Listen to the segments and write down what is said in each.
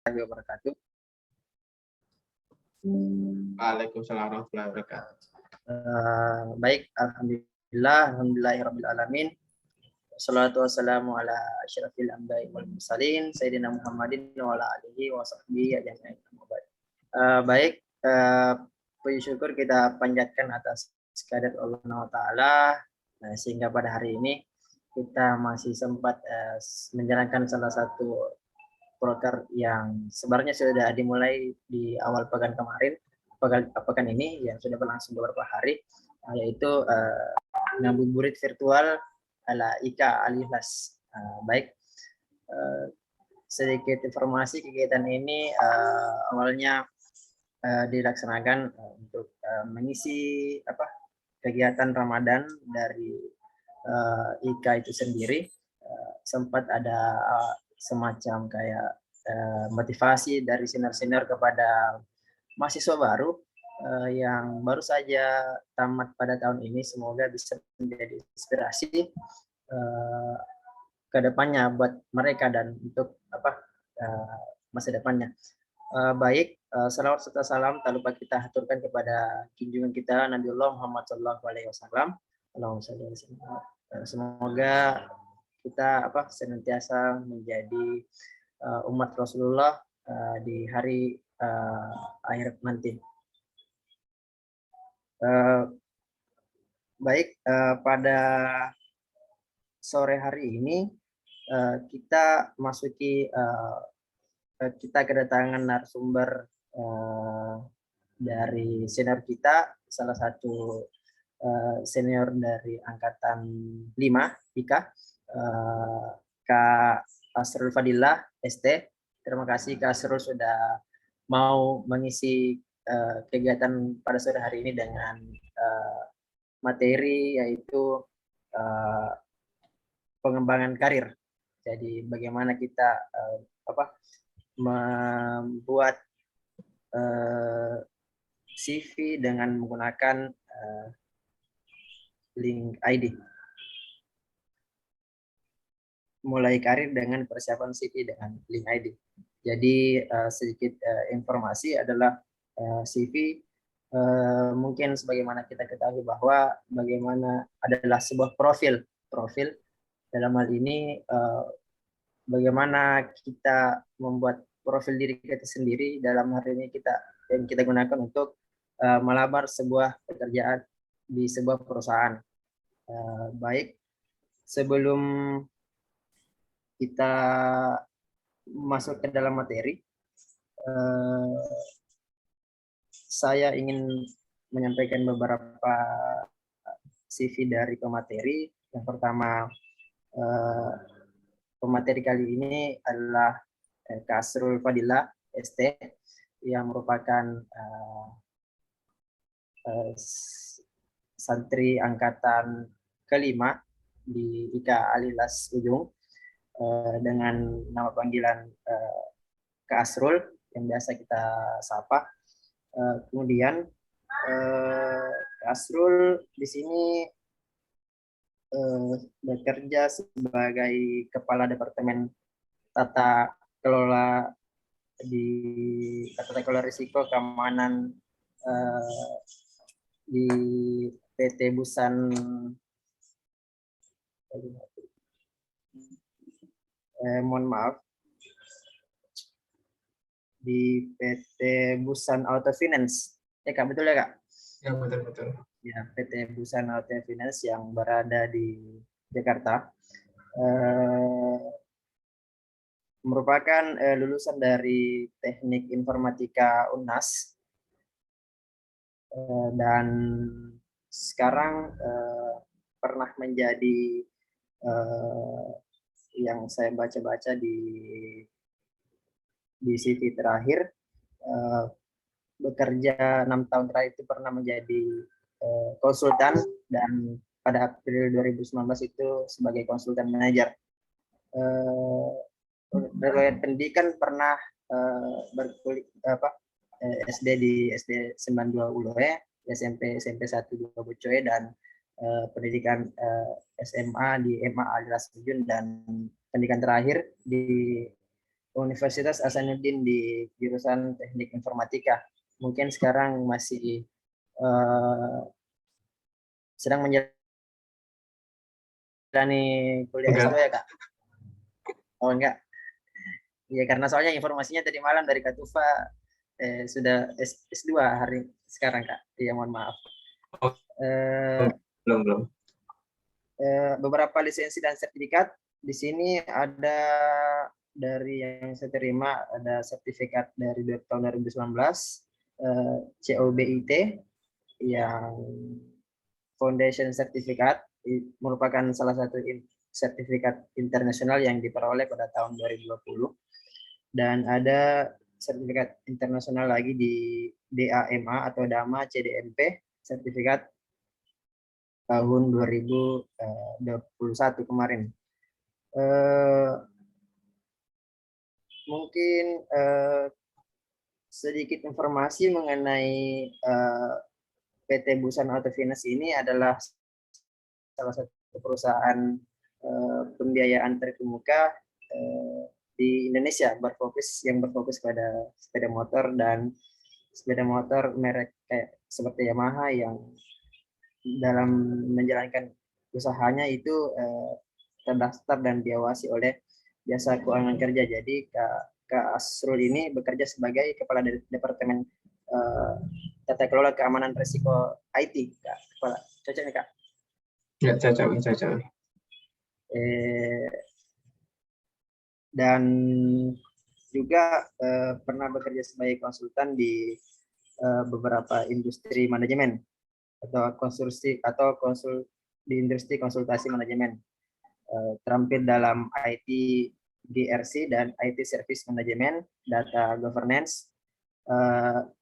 warahmatullahi wabarakatuh. Waalaikumsalam warahmatullahi wabarakatuh. Baik, alhamdulillahirabbil alamin. Wassalatu wassalamu ala asyrafil anbiya'i wal mursalin sayyidina Muhammadin wa ala alihi wa sahbihi ajma'in. Baik, puji syukur kita panjatkan atas kehadirat Allah Taala sehingga pada hari ini kita masih sempat menjalankan salah satu proker yang sebenarnya sudah dimulai di awal pekan kemarin, pekan ini yang sudah berlangsung beberapa hari, yaitu ngabuburit virtual ala IKA Alihlas. Baik, sedikit informasi kegiatan ini awalnya dilaksanakan untuk mengisi kegiatan Ramadan dari IKA itu sendiri. Sempat ada semacam kayak motivasi dari senior-senior kepada mahasiswa baru yang baru saja tamat pada tahun ini. Semoga bisa menjadi inspirasi ke depannya buat mereka dan untuk masa depannya. Baik, salawat serta salam tak lupa kita haturkan kepada junjungan kita Nabiullah Muhammad SAW. Semoga kita senantiasa menjadi umat Rasulullah di hari akhir nanti. Baik, pada sore hari ini kita masuki kita kedatangan narasumber dari senior kita, salah satu senior dari angkatan 5 IKA, Kak Asrul Fadilah ST. Terima kasih Kak Asrul sudah mau mengisi kegiatan pada sore hari ini dengan materi yaitu pengembangan karir. Jadi bagaimana kita membuat CV dengan menggunakan link ID. Mulai karir dengan persiapan CV dengan link ID. Jadi sedikit informasi adalah CV mungkin sebagaimana kita ketahui bahwa bagaimana adalah sebuah profil dalam hal ini bagaimana kita membuat profil diri kita sendiri. Dalam hal ini kita gunakan untuk melamar sebuah pekerjaan di sebuah perusahaan. Baik, sebelum kita masuk ke dalam materi, saya ingin menyampaikan beberapa CV dari pemateri. Yang pertama, pemateri kali ini adalah Kak Asrul Fadilah ST yang merupakan santri angkatan kelima di IKA Alihlas Ujung dengan nama panggilan Kak Asrul yang biasa kita sapa. Kemudian Kak Asrul di sini bekerja sebagai Kepala Departemen Tata Kelola Risiko Keamanan di PT Busan mohon maaf di PT Busan Auto Finance. Ya Kak, betul ya Kak? Ya, betul. Ya, PT Busan Auto Finance yang berada di Jakarta. Merupakan lulusan dari Teknik Informatika UNAS dan sekarang pernah menjadi yang saya baca-baca di CV terakhir, bekerja 6 tahun terakhir itu pernah menjadi konsultan dan pada April 2019 itu sebagai konsultan manajer. Riwayat pendidikan pernah berkuliah SD di SD 92 Uloe, SMP 1 2 Bocoe, dan pendidikan SMA di MA Alihlas Ujung, dan pendidikan terakhir di Universitas Hasanuddin di jurusan Teknik Informatika. Mungkin sekarang masih sedang menjalani kuliah S2 ya Kak? Oh enggak. Ya karena soalnya informasinya tadi malam dari Kak Tufa sudah S2 hari sekarang Kak. Iya mohon maaf. Belum. Beberapa lisensi dan sertifikat di sini ada dari yang saya terima, ada sertifikat dari tahun 2019 COBIT yang Foundation Certificate, merupakan salah satu sertifikat internasional yang diperoleh pada tahun 2020, dan ada sertifikat internasional lagi di DAMA atau DAMA CDMP sertifikat tahun 2021 kemarin. Mungkin sedikit informasi mengenai PT Busan Auto Finance ini adalah salah satu perusahaan pembiayaan terkemuka di Indonesia yang berfokus pada sepeda motor dan sepeda motor merek kayak seperti Yamaha yang dalam menjalankan usahanya itu terdaftar dan diawasi oleh Jasa Keuangan Kerja. Jadi Kak Asrul ini bekerja sebagai Kepala Departemen Tata Kelola Keamanan Risiko IT. Kak, Kepala. Cocok nih Kak? Ya, cocok. Dan juga pernah bekerja sebagai konsultan di beberapa industri manajemen atau konsul di industri konsultasi manajemen, terampil dalam IT GRC dan IT Service Management, Data Governance,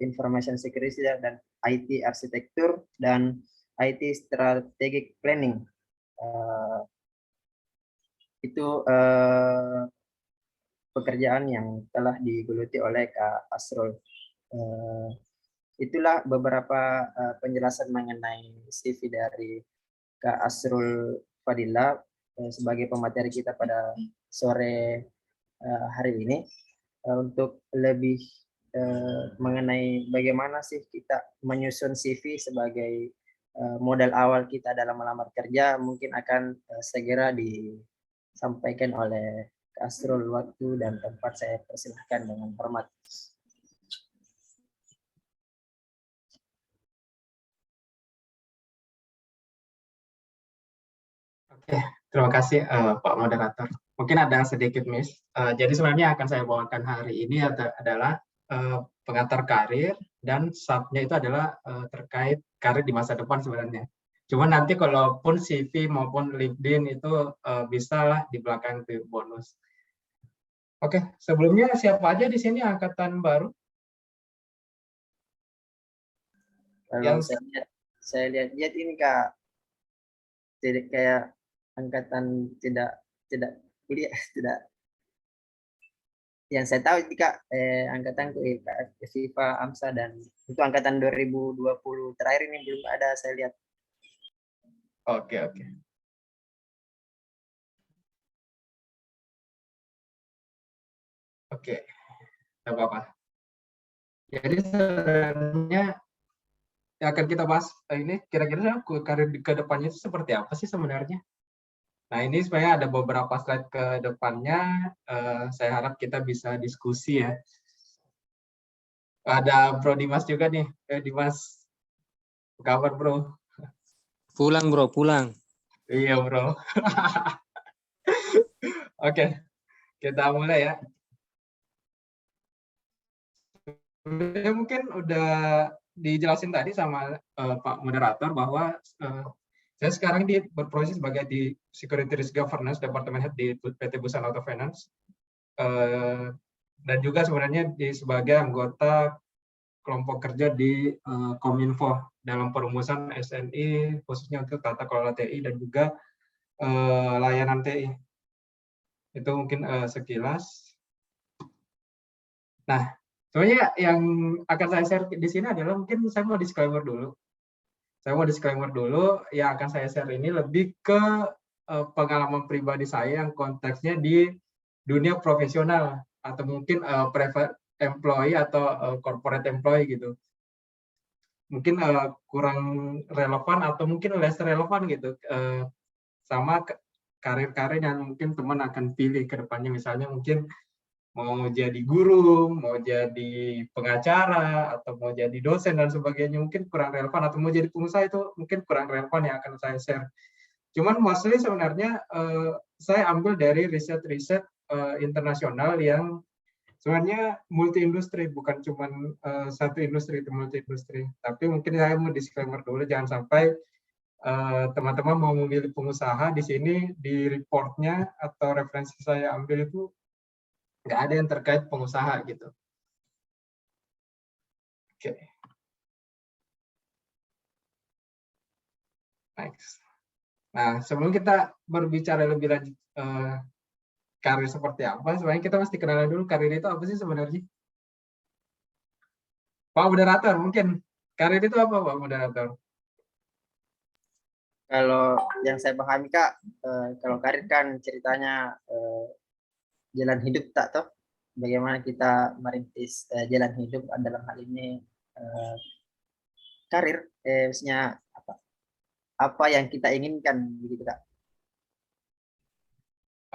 Information Security dan IT Arsitektur dan IT Strategic Planning. Itu pekerjaan yang telah digeluti oleh Kak Asrul. Itulah beberapa penjelasan mengenai CV dari Kak Asrul Fadila sebagai pemateri kita pada sore hari ini. Untuk lebih mengenai bagaimana sih kita menyusun CV sebagai modal awal kita dalam melamar kerja, mungkin akan segera disampaikan oleh Kak Asrul. Waktu dan tempat saya persilahkan dengan hormat. Oke, terima kasih Pak Moderator. Mungkin ada sedikit miss. Jadi sebenarnya akan saya bawakan hari ini adalah pengantar karir, dan subnya itu adalah terkait karir di masa depan sebenarnya. Cuma nanti kalaupun CV maupun LinkedIn itu bisa lah di belakang itu bonus. Oke, sebelumnya siapa aja di sini angkatan baru? Kalau saya lihat ini Kak, jadi kayak angkatan tidak kuliah, tidak. Yang saya tahu ini Kak, angkatan Kak Viva Amsa, dan itu angkatan 2020 terakhir ini belum ada saya lihat. Oke. Oke, tidak apa-apa. Jadi sebenarnya yang akan kita bahas ini kira-kira karir ke depannya itu seperti apa sih sebenarnya? Nah, ini sebenarnya ada beberapa slide ke depannya. Saya harap kita bisa diskusi ya. Ada Bro Dimas juga nih. Dimas, apa kabar Bro? Pulang Bro, pulang. Iya Bro. Oke, kita mulai ya. Mungkin udah dijelasin tadi sama Pak Moderator bahwa saya sekarang berproses sebagai di Security Risk Governance Department Head di PT Busan Auto Finance, dan juga sebenarnya sebagai anggota kelompok kerja di Kominfo dalam perumusan SNI khususnya untuk tata kelola TI dan juga layanan TI. Itu mungkin sekilas. Nah, sebenarnya yang akan saya share di sini adalah mungkin saya mau disclaimer dulu. Yang akan saya share ini lebih ke pengalaman pribadi saya yang konteksnya di dunia profesional atau mungkin private employee atau corporate employee gitu. Mungkin kurang relevan atau mungkin less relevan gitu sama karir-karir yang mungkin teman akan pilih ke depannya. Misalnya mungkin mau jadi guru, mau jadi pengacara, atau mau jadi dosen dan sebagainya, mungkin kurang relevan, atau mau jadi pengusaha itu mungkin kurang relevan yang akan saya share. Cuman mostly sebenarnya saya ambil dari riset-riset internasional yang sebenarnya multi industri, bukan cuma satu industri, itu multi industri. Tapi mungkin saya mau disclaimer dulu, jangan sampai teman-teman mau memilih pengusaha di sini di reportnya atau referensi saya ambil itu nggak ada yang terkait pengusaha gitu. Oke. Next. Nah, sebelum kita berbicara lebih lanjut karir seperti apa, sebenarnya kita mesti kenalan dulu karir itu apa sih sebenarnya. Pak Moderator, mungkin karir itu apa, Pak Moderator? Kalau yang saya pahami Kak, kalau karir kan ceritanya jalan hidup tak toh, bagaimana kita merintis jalan hidup dalam hal ini karir, maksudnya apa yang kita inginkan begitu Kak.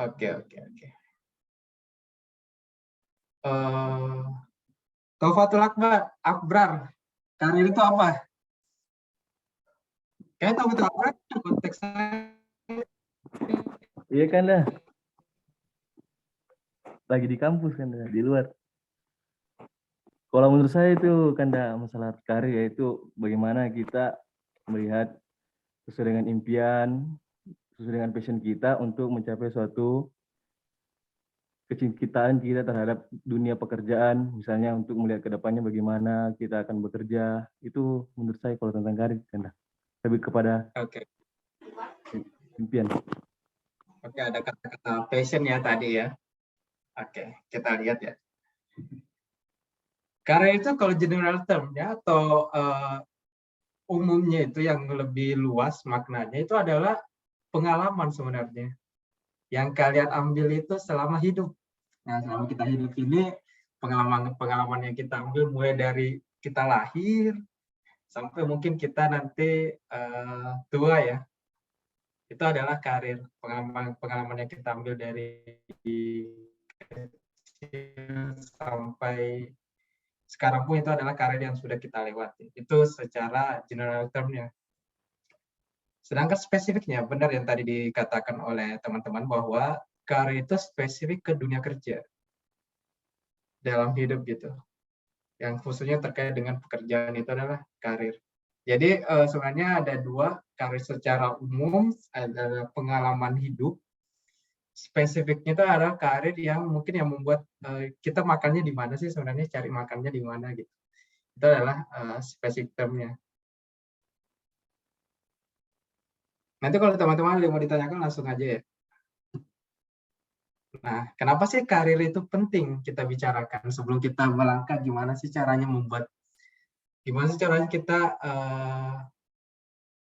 Oke. Taufatul Akbar, karir itu apa? Kayaknya Taufatul Akbar konteksnya. Iya kan dah. Lagi di kampus kan dah, di luar. Kalau menurut saya itu kan dah masalah karir, yaitu bagaimana kita melihat sesuai dengan impian, sesuai dengan passion kita untuk mencapai suatu kecintaan kita terhadap dunia pekerjaan, misalnya untuk melihat ke depannya bagaimana kita akan bekerja. Itu menurut saya kalau tentang karir kan dah. Lebih kepada impian. Oke, ada kata-kata passion ya tadi ya. Oke, kita lihat ya. Karir itu kalau general term ya, atau umumnya itu yang lebih luas maknanya itu adalah pengalaman sebenarnya yang kalian ambil itu selama hidup. Nah, selama kita hidup ini pengalaman yang kita ambil mulai dari kita lahir sampai mungkin kita nanti tua ya. Itu adalah karir, pengalaman yang kita ambil dari kecil sampai sekarang pun itu adalah karir yang sudah kita lewati. Itu secara general term-nya. Sedangkan spesifiknya, benar yang tadi dikatakan oleh teman-teman bahwa karir itu spesifik ke dunia kerja dalam hidup gitu. Yang khususnya terkait dengan pekerjaan itu adalah karir. Jadi sebenarnya ada dua, karir secara umum adalah pengalaman hidup. Spesifiknya itu adalah karir yang mungkin yang membuat kita makannya di mana sih sebenarnya, cari makannya di mana gitu. Itu adalah spesifik termnya. Nanti kalau teman-teman mau ditanyakan langsung aja ya. Nah, kenapa sih karir itu penting kita bicarakan sebelum kita melangkah gimana sih caranya kita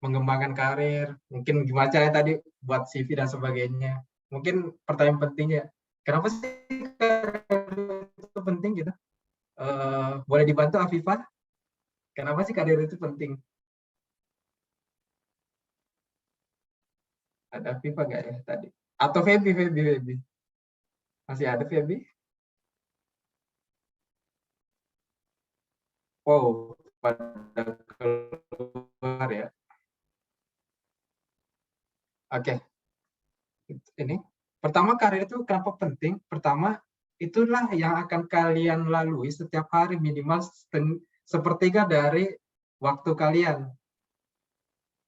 mengembangkan karir, mungkin gimana caranya tadi buat CV dan sebagainya. Mungkin pertanyaan pentingnya, kenapa sih karir itu penting gitu? Boleh dibantu Afifah? Kenapa sih karir itu penting? Ada Afifah nggak ya tadi? Atau Feby? Masih ada Feby? Wow, pada keluar ya. Oke. Ini pertama, karir itu kenapa penting? Pertama, itulah yang akan kalian lalui setiap hari minimal sepertiga dari waktu kalian.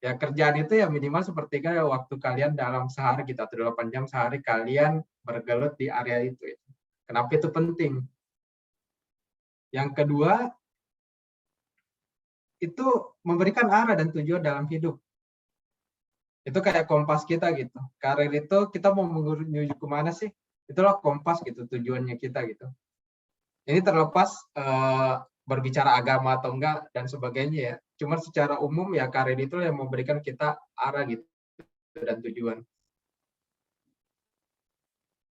Ya, kerjaan itu ya minimal sepertiga waktu kalian dalam sehari gitu, atau 8 jam sehari kalian bergelut di area itu. Kenapa itu penting? Yang kedua, itu memberikan arah dan tujuan dalam hidup. Itu kayak kompas kita gitu. Karir itu kita mau menuju kemana sih? Itulah kompas gitu, tujuannya kita gitu. Ini terlepas berbicara agama atau enggak dan sebagainya ya. Cuma secara umum ya karir itu yang memberikan kita arah gitu dan tujuan.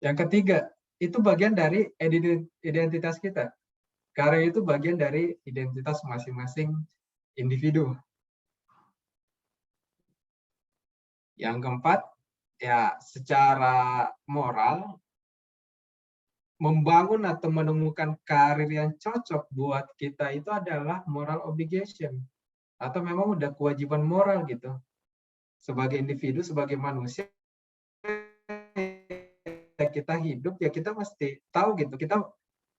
Yang ketiga, itu bagian dari identitas kita. Karir itu bagian dari identitas masing-masing individu. Yang keempat, ya secara moral, membangun atau menemukan karir yang cocok buat kita itu adalah moral obligation. Atau memang udah kewajiban moral gitu. Sebagai individu, sebagai manusia, kita hidup, ya kita mesti tahu gitu.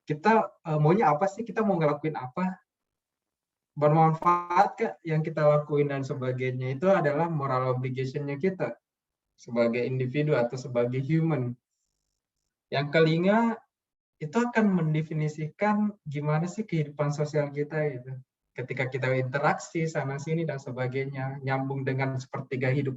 Kita maunya apa sih, kita mau ngelakuin apa, bermanfaat kah yang kita lakuin dan sebagainya. Itu adalah moral obligation-nya kita sebagai individu atau sebagai human. Yang kelima, itu akan mendefinisikan gimana sih kehidupan sosial kita gitu. Ketika kita interaksi sana sini dan sebagainya, nyambung dengan sepertiga hidup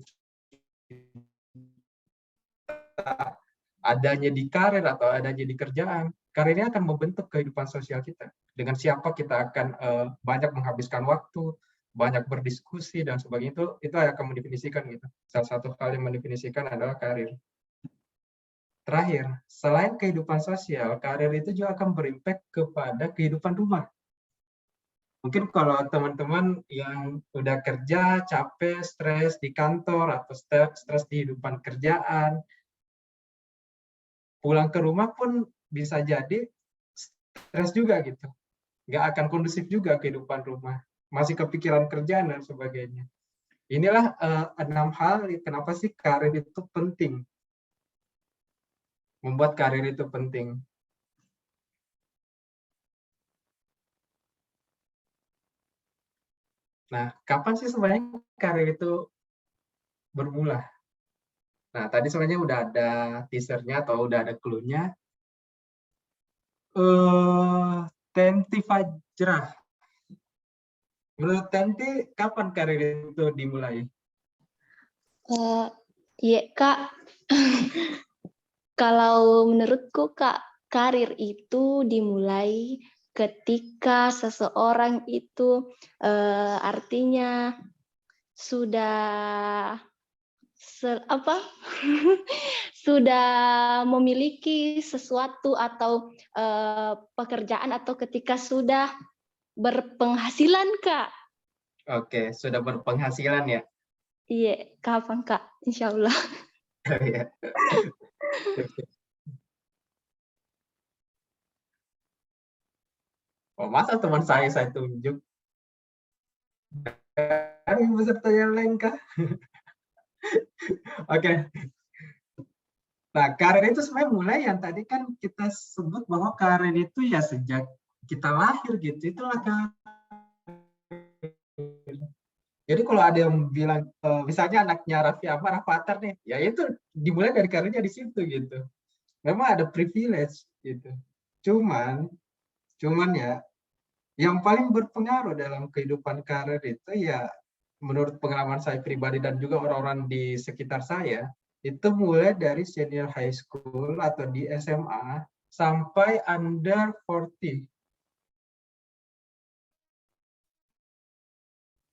kita, adanya di karir atau adanya di kerjaan. Karirnya akan membentuk kehidupan sosial kita. Dengan siapa kita akan banyak menghabiskan waktu, banyak berdiskusi dan sebagainya, itu akan mendefinisikan gitu. Salah satu hal yang mendefinisikan adalah karir. Terakhir, selain kehidupan sosial, karir itu juga akan berimpact kepada kehidupan rumah. Mungkin kalau teman-teman yang udah kerja, capek, stres di kantor, atau stres di kehidupan kerjaan, pulang ke rumah pun bisa jadi stres juga gitu. Nggak akan kondusif juga kehidupan rumah. Masih kepikiran kerjaan dan sebagainya. Inilah 6 hal kenapa sih karir itu penting. Membuat karir itu penting. Nah, kapan sih sebenarnya karir itu bermula? Nah, tadi sebenarnya udah ada teasernya atau udah ada clue-nya. Tenti Fajrah. Menurut Tenti, kapan karir itu dimulai? Iya, Kak. Kalau menurutku, Kak, karir itu dimulai ketika seseorang itu artinya sudah sudah memiliki sesuatu atau pekerjaan atau ketika sudah berpenghasilan, Kak. Oke, sudah berpenghasilan ya? Iya, kapan, Kak? Insya Allah. Oh, masa teman saya tunjuk? Dari peserta yang lain kah? Oke. Nah, karir itu sebenarnya mulai yang tadi kan kita sebut bahwa karir itu ya sejak kita lahir gitu. Itulah karir. Jadi kalau ada yang bilang, misalnya anaknya Raffi Ahmad, Rafathar nih, ya itu dimulai dari karirnya di situ gitu. Memang ada privilege gitu. Cuman ya, yang paling berpengaruh dalam kehidupan karir itu ya menurut pengalaman saya pribadi dan juga orang-orang di sekitar saya, itu mulai dari senior high school atau di SMA sampai under 40.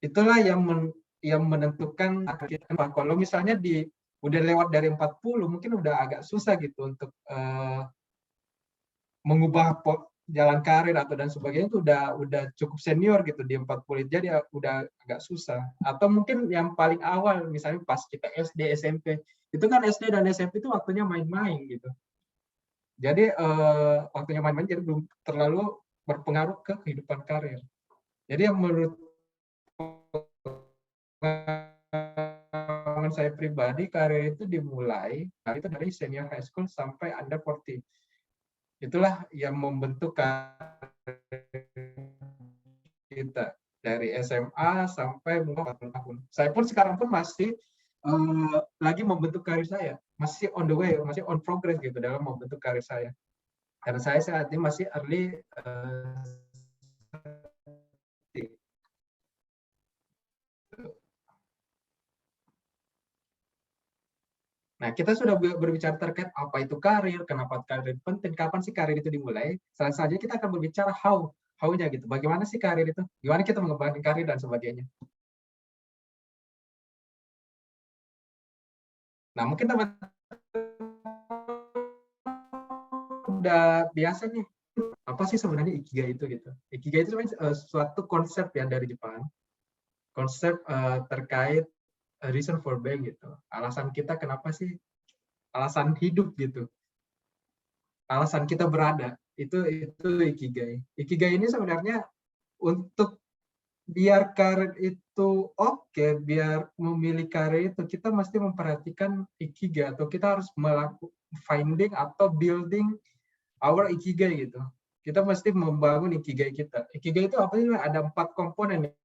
Itulah yang menentukan kalau misalnya udah lewat dari 40 mungkin udah agak susah gitu untuk mengubah jalan karir atau dan sebagainya, itu udah cukup senior gitu di 40, jadi udah agak susah. Atau mungkin yang paling awal misalnya pas kita SD SMP, itu kan SD dan SMP itu waktunya main-main gitu. Jadi waktunya main-main, jadi belum terlalu berpengaruh ke kehidupan karir. Jadi yang menurut pengalaman saya pribadi, karir itu dimulai itu dari senior high school sampai under 40. Itulah yang membentuk kita dari SMA sampai 40 tahun. Saya pun sekarang pun masih lagi membentuk karir saya, masih on the way, masih on progress gitu dalam membentuk karir saya. Karena saya saat ini masih early. Nah, kita sudah berbicara terkait apa itu karir, kenapa karir penting, kapan sih karir itu dimulai. Selanjutnya kita akan berbicara how-nya gitu. Bagaimana sih karir itu? Gimana kita mengembangkan karir dan sebagainya. Nah, mungkin teman-teman udah biasa nih, apa sih sebenarnya ikigai itu gitu. Ikigai itu sebenarnya suatu konsep yang dari Jepang, konsep terkait reason for being gitu. Alasan kita kenapa sih, alasan hidup gitu, alasan kita berada, itu ikigai. Ikigai ini sebenarnya untuk biar karir itu oke, biar memilih karir itu kita mesti memperhatikan ikigai, atau kita harus melakukan finding atau building our ikigai gitu. Kita mesti membangun ikigai kita. Ikigai itu apa sih? Ada 4 komponen yang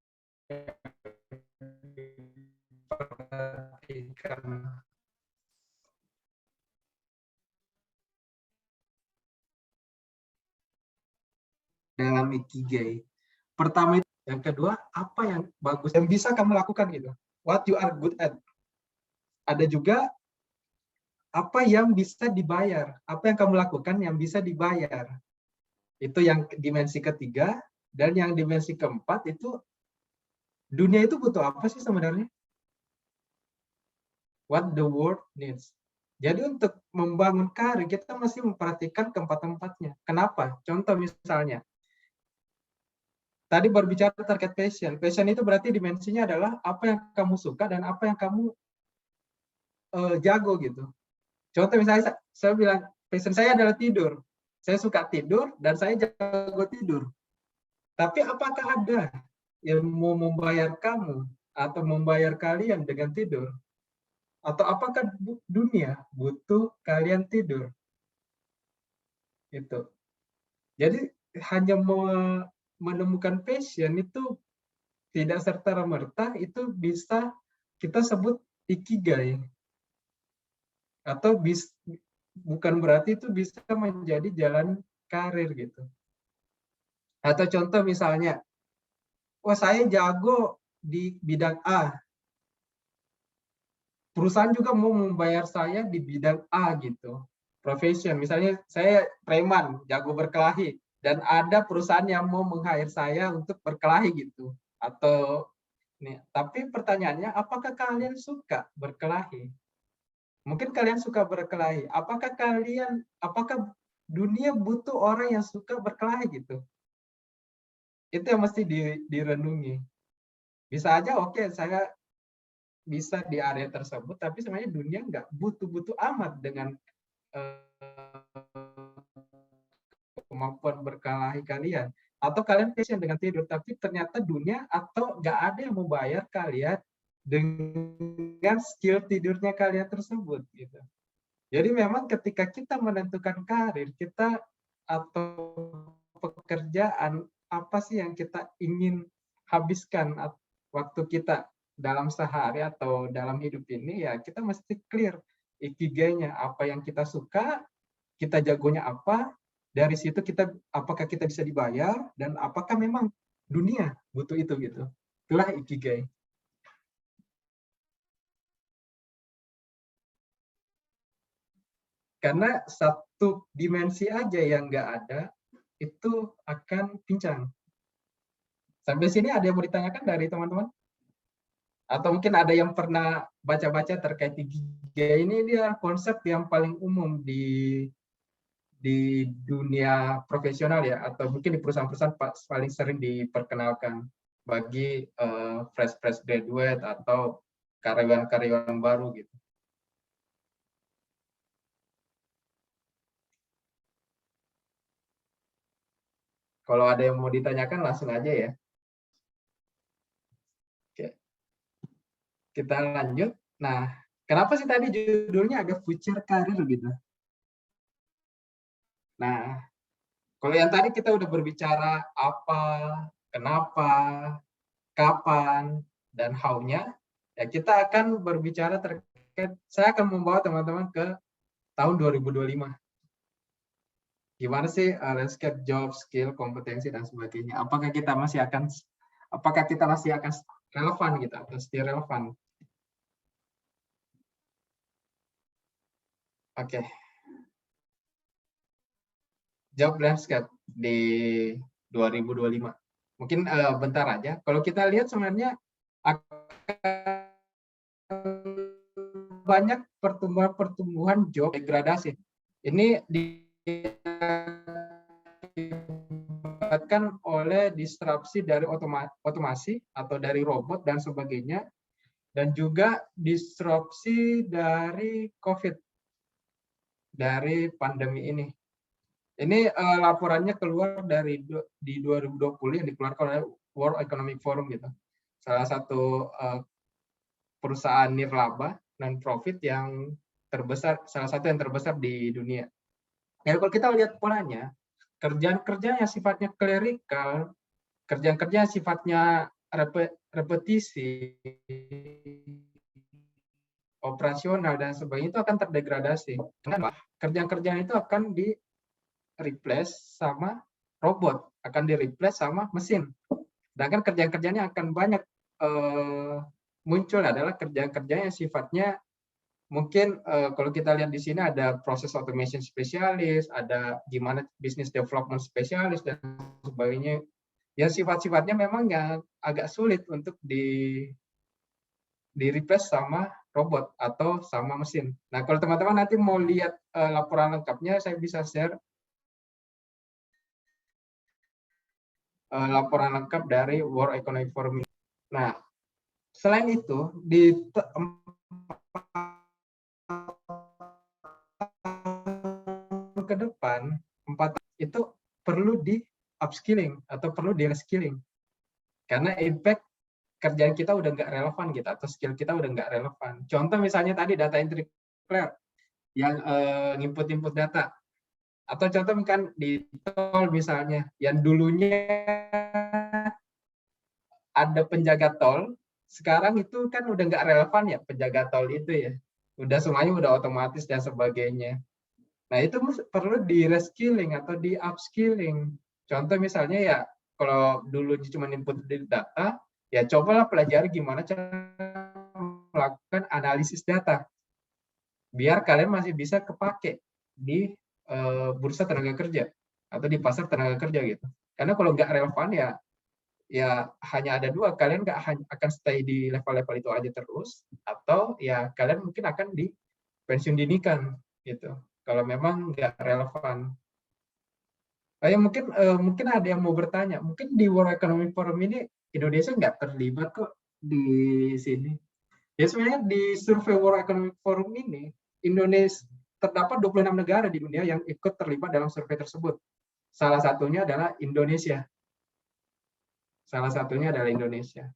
diperhatikan dalam ikigai. Pertama itu, yang kedua, apa yang bagus yang bisa kamu lakukan gitu. What you are good at. Ada juga apa yang bisa dibayar. Apa yang kamu lakukan yang bisa dibayar. Itu yang dimensi ketiga. Dan yang dimensi keempat itu, dunia itu butuh apa sih sebenarnya? What the world needs. Jadi untuk membangun karir, kita mesti memperhatikan keempat-empatnya. Kenapa? Contoh misalnya, tadi berbicara terkait passion. Passion itu berarti dimensinya adalah apa yang kamu suka dan apa yang kamu jago gitu. Contoh misalnya saya bilang, passion saya adalah tidur. Saya suka tidur dan saya jago tidur. Tapi apakah ada yang mau membayar kamu atau membayar kalian dengan tidur? Atau apakah dunia butuh kalian tidur? Itu. Jadi hanya menemukan passion itu tidak serta-merta itu bisa kita sebut ikigai. Atau bukan berarti itu bisa menjadi jalan karir gitu. Atau contoh misalnya, wah saya jago di bidang A. Perusahaan juga mau membayar saya di bidang A gitu. Profession, misalnya saya preman, jago berkelahi. Dan ada perusahaan yang mau meng-hire saya untuk berkelahi gitu. Atau nih, tapi pertanyaannya, apakah kalian suka berkelahi? Mungkin kalian suka berkelahi. Apakah dunia butuh orang yang suka berkelahi gitu? Itu yang mesti direnungi. Bisa aja oke, saya bisa di area tersebut, tapi sebenarnya dunia nggak butuh-butuh amat dengan kemampuan berkelahi kalian. Atau kalian passion dengan tidur, tapi ternyata dunia atau nggak ada yang membayar kalian dengan skill tidurnya kalian tersebut gitu. Jadi memang ketika kita menentukan karir kita atau pekerjaan, apa sih yang kita ingin habiskan waktu kita dalam sehari atau dalam hidup ini, ya kita mesti clear ikigainya, apa yang kita suka, kita jagonya apa, dari situ apakah kita bisa dibayar, dan apakah memang dunia butuh itu gitu. Itulah ikigai. Karena satu dimensi aja yang nggak ada, itu akan pincang. Sampai sini ada yang mau ditanyakan dari teman-teman? Atau mungkin ada yang pernah baca-baca terkait ikigai. Ini dia konsep yang paling umum di dunia profesional ya, atau mungkin di perusahaan-perusahaan paling sering diperkenalkan bagi fresh graduate atau karyawan-karyawan baru gitu. Kalau ada yang mau ditanyakan langsung aja ya. Oke. Kita lanjut. Nah, kenapa sih tadi judulnya agak future career gitu? Nah, kalau yang tadi kita udah berbicara apa, kenapa, kapan, dan how-nya, ya kita akan berbicara terkait, saya akan membawa teman-teman ke tahun 2025. Gimana sih landscape job, skill, kompetensi, dan sebagainya. Apakah kita masih akan relevan gitu, atau still relevan? Oke. Job landscape di 2025. Mungkin bentar aja. Kalau kita lihat sebenarnya banyak pertumbuhan job degradasi. Ini di diakibatkan oleh disrupsi dari otomasi atau dari robot dan sebagainya, dan juga disrupsi dari COVID, dari pandemi ini. Ini laporannya keluar di 2020 yang dikeluarkan oleh World Economic Forum gitu. Salah satu perusahaan nirlaba non-profit yang terbesar, salah satu yang terbesar di dunia. Ya, kalau kita lihat polanya, kerjaan-kerjaan yang sifatnya klerikal, kerjaan-kerjaan yang sifatnya repetisi, operasional dan sebagainya itu akan terdegradasi. Kenapa? Kerjaan-kerjaan itu akan di-replace sama robot, akan di-replace sama mesin. Sedangkan kerjaan-kerjaan yang akan banyak muncul adalah kerjaan-kerjaan yang sifatnya mungkin kalau kita lihat di sini ada proses automation spesialis, ada gimana business development spesialis dan sebagainya. Ya sifat-sifatnya memang yang agak sulit untuk di-replace sama robot atau sama mesin. Nah, kalau teman-teman nanti mau lihat laporan lengkapnya, saya bisa share laporan lengkap dari World Economic Forum. Nah, selain itu di ke depan 4 itu perlu di upskilling atau perlu di reskilling, karena impact kerjaan kita udah nggak relevan gitu, atau skill kita udah nggak relevan. Contoh misalnya tadi data entry clerk yang input data, atau contoh kan di tol misalnya yang dulunya ada penjaga tol, sekarang itu kan udah nggak relevan ya penjaga tol itu ya, udah semuanya udah otomatis dan sebagainya. Nah, itu perlu di reskilling atau di upskilling. Contoh misalnya ya, kalau dulu cuma input data, ya cobalah pelajari gimana cara melakukan analisis data. Biar kalian masih bisa kepake di bursa tenaga kerja atau di pasar tenaga kerja gitu. Karena kalau nggak relevan ya hanya ada dua, kalian nggak akan stay di level-level itu aja terus, atau ya kalian mungkin akan di pensiun dinikan gitu. Kalau memang nggak relevan. Mungkin ada yang mau bertanya, mungkin di World Economic Forum ini Indonesia nggak terlibat kok di sini. Ya sebenarnya di survei World Economic Forum ini, Indonesia terdapat 26 negara di dunia yang ikut terlibat dalam survei tersebut. Salah satunya adalah Indonesia.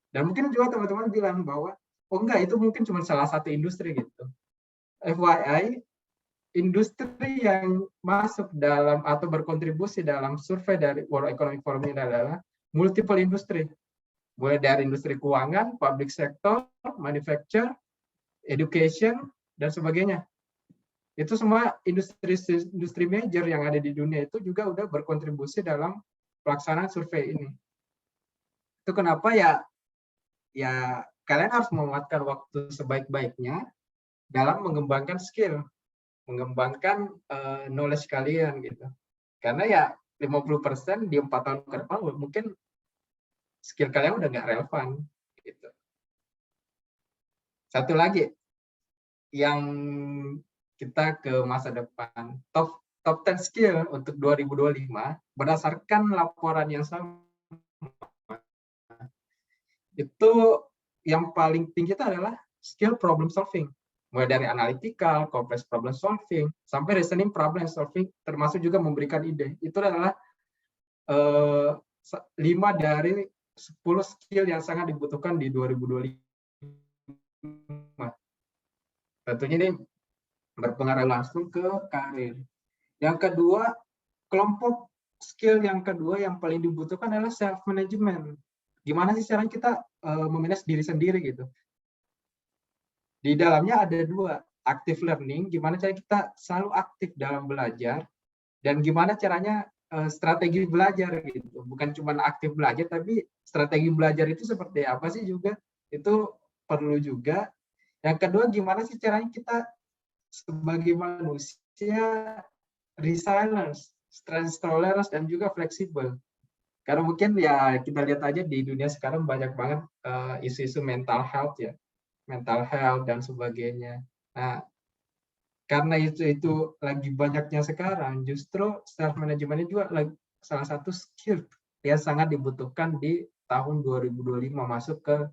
Dan mungkin juga teman-teman bilang bahwa, oh enggak, itu mungkin cuma salah satu industri gitu. FYI, industri yang masuk dalam atau berkontribusi dalam survei dari World Economic Forum ini adalah multiple industri. Mulai dari industri keuangan, public sector, manufacture, education, dan sebagainya. Itu semua industri major yang ada di dunia itu juga udah berkontribusi dalam pelaksanaan survei ini. Itu kenapa ya kalian harus memanfaatkan waktu sebaik-baiknya dalam mengembangkan skill, mengembangkan knowledge kalian gitu. Karena ya 50% di 4 tahun ke depan mungkin skill kalian udah nggak relevan gitu. Satu lagi yang kita ke masa depan, top 10 skill untuk 2025 berdasarkan laporan yang sama. Itu yang paling tinggi itu adalah skill problem solving. Mulai dari analytical, complex problem solving, sampai reasoning problem solving, termasuk juga memberikan ide. Itu adalah 5 dari 10 skill yang sangat dibutuhkan di 2025. Tentunya ini berpengaruh langsung ke karir. Yang kedua, kelompok skill yang kedua yang paling dibutuhkan adalah self-management. Gimana sih caranya kita memanage diri sendiri gitu. Di dalamnya ada 2, active learning, gimana cara kita selalu aktif dalam belajar, dan gimana caranya strategi belajar gitu. Bukan cuma aktif belajar, tapi strategi belajar itu seperti apa sih juga, itu perlu juga. Yang kedua, gimana sih caranya kita sebagai manusia resilience, stress tolerance, dan juga fleksibel. Karena mungkin ya kita lihat aja di dunia sekarang banyak banget isu-isu mental health ya, mental health dan sebagainya. Nah, karena itu lagi banyaknya sekarang, justru self managementnya juga salah satu skill dia sangat dibutuhkan di tahun 2025, masuk ke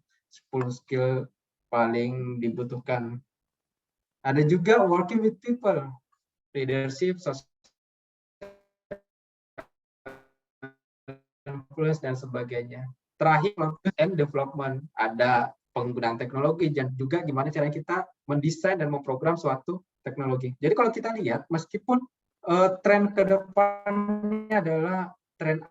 10 skill paling dibutuhkan. Ada juga working with people, leadership, social influence, dan sebagainya. Terakhir, and development, ada penggunaan teknologi dan juga gimana cara kita mendesain dan memprogram suatu teknologi. Jadi kalau kita lihat, meskipun tren ke depannya adalah tren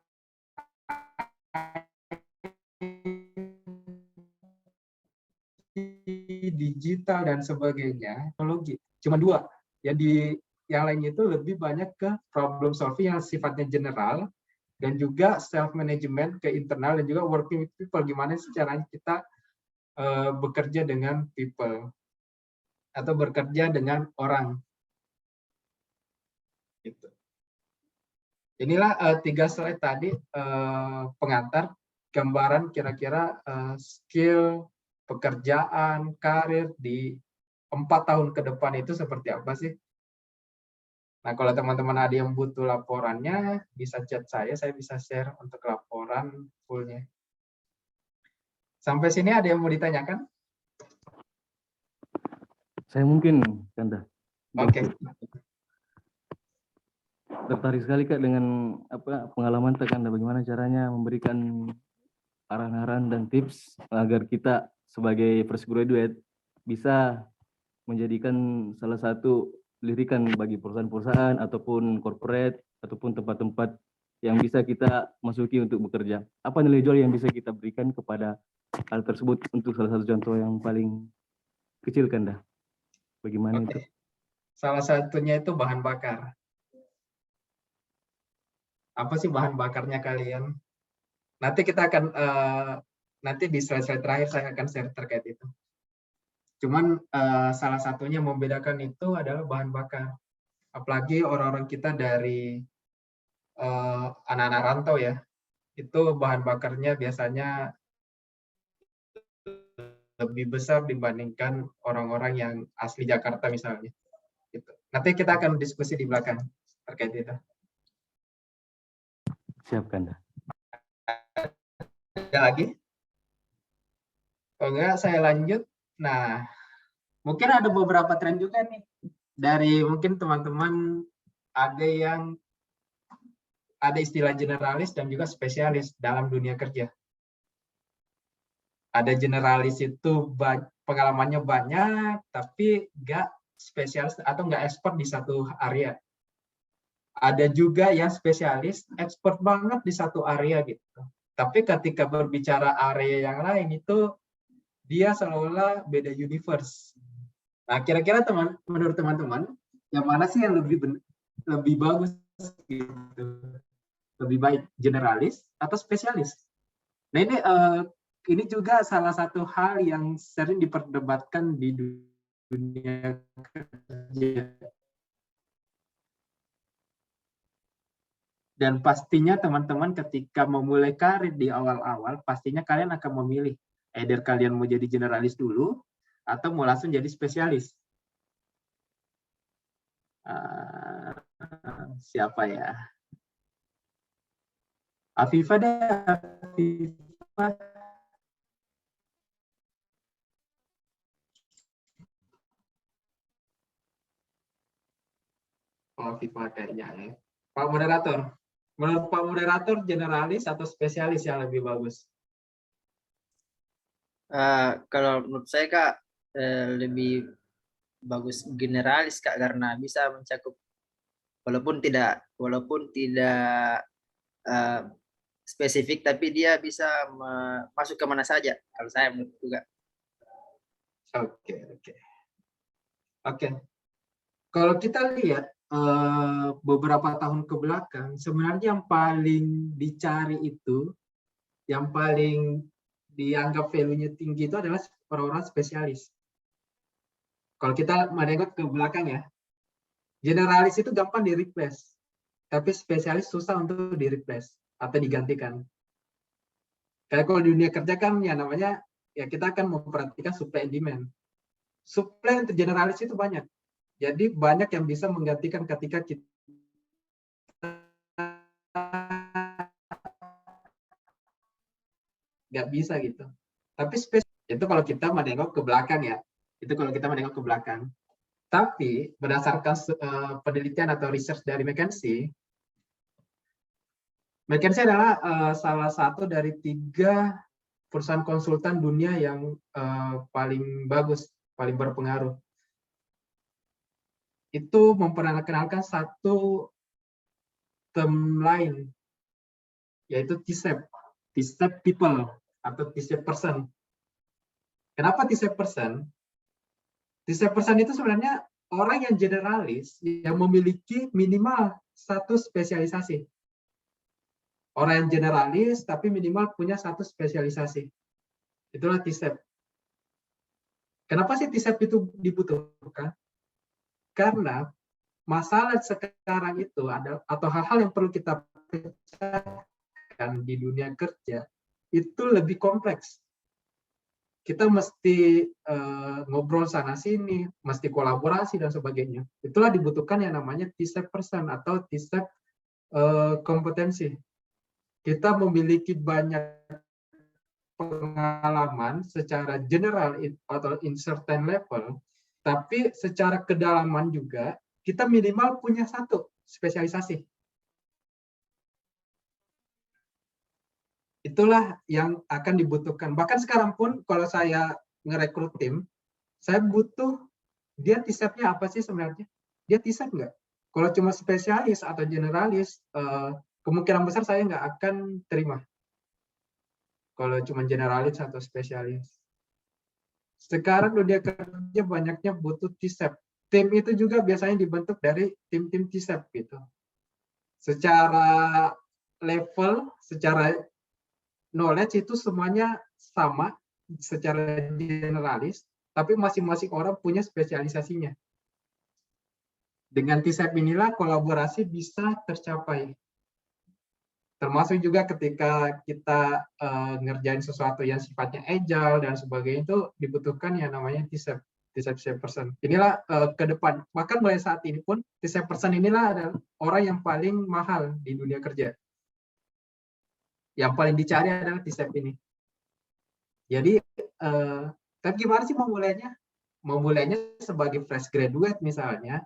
digital dan sebagainya, teknologi cuma dua. Ya, di yang lainnya itu lebih banyak ke problem solving yang sifatnya general, dan juga self management ke internal, dan juga working with people, gimana sih caranya kita bekerja dengan people atau bekerja dengan orang. Gitu. Inilah 3 slide tadi pengantar gambaran kira-kira skill pekerjaan, karir di 4 tahun ke depan itu seperti apa sih? Nah, kalau teman-teman ada yang butuh laporannya, bisa chat saya bisa share untuk laporan fullnya. Sampai sini ada yang mau ditanyakan? Saya mungkin, Kanda. Oke. Tertarik sekali Kak dengan pengalaman Kanda, bagaimana caranya memberikan arahan-arahan dan tips agar kita sebagai fresh graduate bisa menjadikan salah satu lirikan bagi perusahaan-perusahaan ataupun corporate ataupun tempat-tempat yang bisa kita masuki untuk bekerja. Apa nilai jual yang bisa kita berikan kepada hal tersebut untuk salah satu contoh yang paling kecil, Kanda? Bagaimana itu? Salah satunya itu bahan bakar. Apa sih bahan bakarnya kalian? Nanti kita akan nanti di slide-slide terakhir saya akan share terkait itu. Cuman salah satunya membedakan itu adalah bahan bakar. Apalagi orang-orang kita dari anak-anak rantau ya, itu bahan bakarnya biasanya lebih besar dibandingkan orang-orang yang asli Jakarta misalnya. Gitu. Nanti kita akan diskusi di belakang terkait itu. Siap, Kanda. Ada lagi? Kalau enggak, saya lanjut. Nah, mungkin ada beberapa tren juga nih. Dari mungkin teman-teman ada yang ada istilah generalis dan juga spesialis dalam dunia kerja. Ada generalis itu pengalamannya banyak, tapi nggak spesialis atau nggak expert di satu area. Ada juga yang spesialis, expert banget di satu area gitu. Tapi ketika berbicara area yang lain itu dia seolah-olah beda universe. Nah, kira-kira menurut teman-teman, yang mana sih yang lebih bagus gitu? Lebih baik generalis atau spesialis? Nah, ini juga salah satu hal yang sering diperdebatkan di dunia kerja. Dan pastinya teman-teman ketika memulai karir di awal-awal, pastinya kalian akan memilih either kalian mau jadi generalis dulu atau mau langsung jadi spesialis. Siapa ya? Afifah deh, Afifah. Afifah kayaknya ya. Pak Moderator, menurut Pak Moderator generalis atau spesialis yang lebih bagus? Kalau menurut saya Kak, lebih bagus generalis Kak, karena bisa mencakup walaupun tidak spesifik, tapi dia bisa masuk ke mana saja. Kalau saya menurut juga. Oke. Kalau kita lihat beberapa tahun ke belakang, sebenarnya yang paling dicari itu, yang paling dianggap value-nya tinggi itu adalah orang-orang spesialis. Kalau kita menengok ke belakang ya, generalis itu gampang di-replace, tapi spesialis susah untuk di-replace atau digantikan. Kayak kalau di dunia kerja kan ya namanya, ya kita akan memperhatikan supply and demand. Supply untuk generalis itu banyak. Jadi banyak yang bisa menggantikan ketika kita nggak bisa gitu. Tapi itu kalau kita menengok ke belakang ya, itu kalau kita menengok ke belakang. Tapi berdasarkan penelitian atau research dari McKinsey adalah salah satu dari 3 perusahaan konsultan dunia yang paling bagus, paling berpengaruh. Itu memperkenalkan satu term lain, yaitu T-shape people atau T-shape person. Kenapa T-shape person? T-shape person itu sebenarnya orang yang generalis yang memiliki minimal 1 spesialisasi. Orang yang generalis tapi minimal punya 1 spesialisasi. Itulah T-shape. Kenapa sih T-shape itu dibutuhkan? Karena masalah sekarang itu ada atau hal-hal yang perlu kita pecahkan di dunia kerja itu lebih kompleks. Kita mesti ngobrol sana sini, mesti kolaborasi dan sebagainya. Itulah dibutuhkan yang namanya T-shape person atau T-shape kompetensi. Kita memiliki banyak pengalaman secara general atau in certain level, tapi secara kedalaman juga kita minimal punya 1 spesialisasi. Itulah yang akan dibutuhkan. Bahkan sekarang pun kalau saya ngerekrut tim, saya butuh dia T-shape-nya apa sih sebenarnya? Dia T-shape nggak? Kalau cuma spesialis atau generalis, kemungkinan besar saya nggak akan terima. Kalau cuma generalis atau spesialis. Sekarang dunia kerja banyaknya butuh T-shape. Tim itu juga biasanya dibentuk dari tim-tim T-shape gitu. Secara level, secara knowledge itu semuanya sama secara generalis, tapi masing-masing orang punya spesialisasinya. Dengan T-shape inilah kolaborasi bisa tercapai. Termasuk juga ketika kita ngerjain sesuatu yang sifatnya agile dan sebagainya, itu dibutuhkan yang namanya T-shape person. Inilah ke depan. Bahkan mulai saat ini pun T-shape person inilah adalah orang yang paling mahal di dunia kerja. Yang paling dicari adalah T-shape ini. Jadi, tapi gimana sih memulainya? Memulainya sebagai fresh graduate misalnya,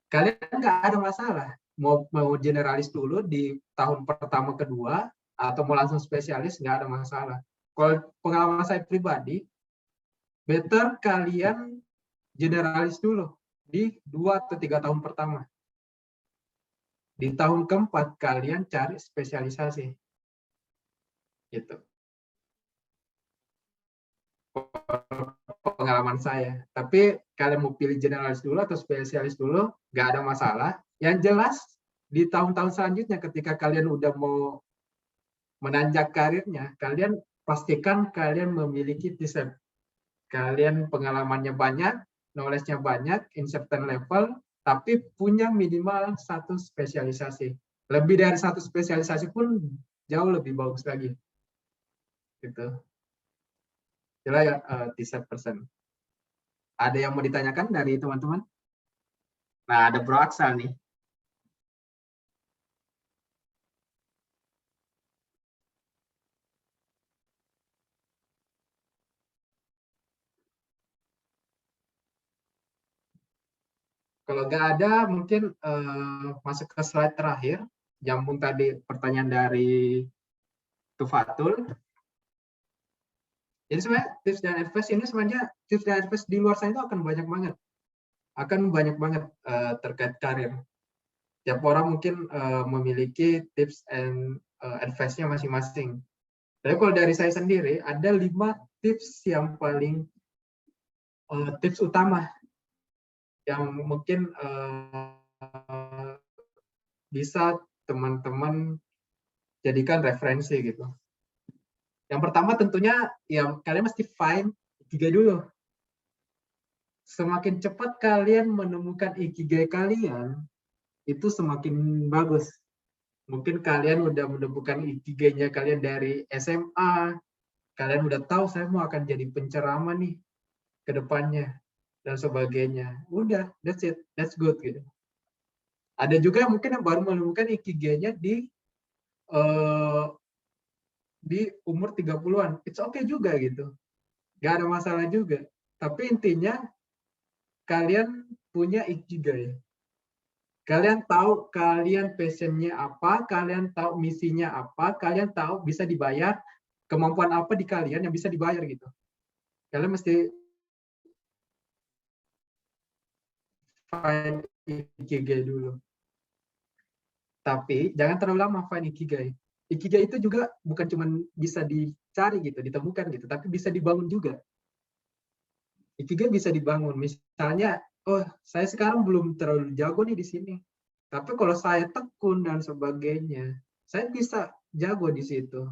kalian nggak ada masalah. Mau generalis dulu di tahun pertama kedua, atau mau langsung spesialis, nggak ada masalah. Kalau pengalaman saya pribadi, better kalian generalis dulu di 2 atau 3 tahun pertama. Di tahun keempat, kalian cari spesialisasi. Gitu. Pengalaman saya. Tapi kalian mau pilih generalis dulu atau spesialis dulu, nggak ada masalah. Yang jelas, di tahun-tahun selanjutnya ketika kalian udah mau menanjak karirnya, kalian pastikan kalian memiliki T-shape. Kalian pengalamannya banyak, knowledge-nya banyak, in certain level, tapi punya minimal 1 spesialisasi. Lebih dari 1 spesialisasi pun jauh lebih bagus lagi. Gitu. Itulah ya, T-shape person. Ada yang mau ditanyakan dari teman-teman? Nah, ada Bro Aksal nih. Kalau nggak ada, mungkin masuk ke slide terakhir. Jambung tadi pertanyaan dari Tufatul. Jadi sebenarnya tips dan advice ini sebenarnya tips dan advice di luar sana itu akan banyak banget. Terkait karir. Tiap orang mungkin memiliki tips and advice-nya masing-masing. Tapi kalau dari saya sendiri, ada 5 tips yang paling tips utama yang mungkin bisa teman-teman jadikan referensi gitu. Yang pertama tentunya ya kalian mesti find ikigai dulu. Semakin cepat kalian menemukan ikigai kalian, itu semakin bagus. Mungkin kalian udah menemukan ikigainya kalian dari SMA, kalian udah tahu saya mau akan jadi penceramah nih ke depannya dan sebagainya. Udah, that's it, that's good gitu. Ada juga mungkin yang baru menemukan ikigainya di di umur 30-an. It's okay juga gitu. Nggak ada masalah juga. Tapi intinya kalian punya ikigai. Kalian tahu kalian passionnya apa, kalian tahu misinya apa, kalian tahu bisa dibayar, kemampuan apa di kalian yang bisa dibayar gitu. Kalian mesti find ikigai dulu. Tapi jangan terlalu lama find ikigai. Ikigai itu juga bukan cuma bisa dicari gitu, ditemukan gitu, tapi bisa dibangun juga. Ikigai bisa dibangun. Misalnya, oh saya sekarang belum terlalu jago nih di sini. Tapi kalau saya tekun dan sebagainya, saya bisa jago di situ.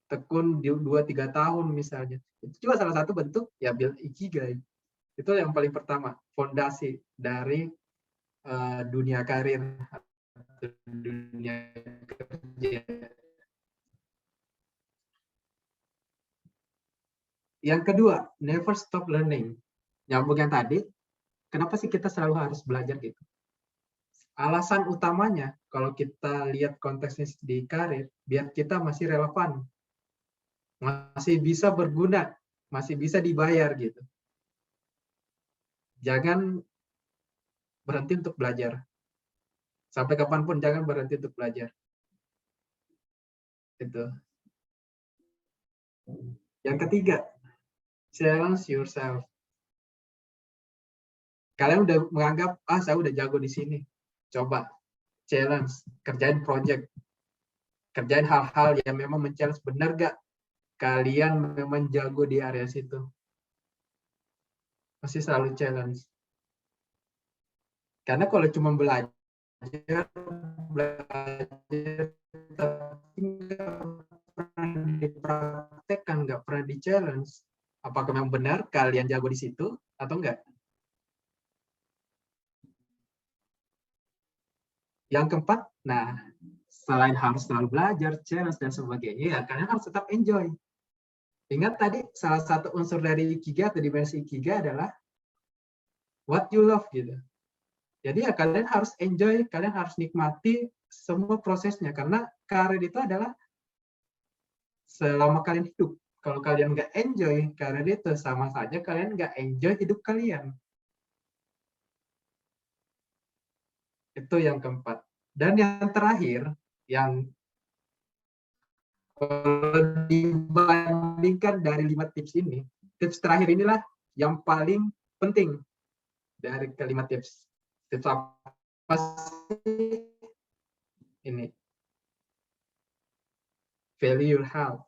Tekun di 2-3 tahun misalnya. Itu juga salah satu bentuk ya build ikigai. Itu yang paling pertama, fondasi dari dunia karir, dunia kerja. Yang kedua, never stop learning. Nyambung yang tadi, kenapa sih kita selalu harus belajar gitu? Alasan utamanya, kalau kita lihat konteksnya di karir, biar kita masih relevan, masih bisa berguna, masih bisa dibayar gitu. Jangan berhenti untuk belajar. Sampai kapanpun jangan berhenti untuk belajar. Itu. Yang ketiga, challenge yourself. Kalian udah menganggap, saya udah jago di sini. Coba challenge, kerjain project. Kerjain hal-hal yang memang men-challenge, benar gak kalian memang jago di area situ. Masih selalu challenge. Karena kalau cuma belajar tapi nggak pernah dipraktekkan, nggak pernah di-challenge, apakah memang benar kalian jago di situ atau enggak? Yang keempat, nah selain harus selalu belajar, challenge dan sebagainya, ya kalian harus tetap enjoy. Ingat tadi salah satu unsur dari ikigai atau dimensi ikigai adalah what you love gitu. Jadi ya kalian harus enjoy, kalian harus nikmati semua prosesnya, karena karir itu adalah selama kalian hidup. Kalau kalian nggak enjoy karir itu, sama saja kalian nggak enjoy hidup kalian. Itu yang keempat. Dan yang terakhir, yang kalau dibandingkan dari 5 tips ini, tips terakhir inilah yang paling penting dari kelima tips. Tips apa sih? Ini. Value your health.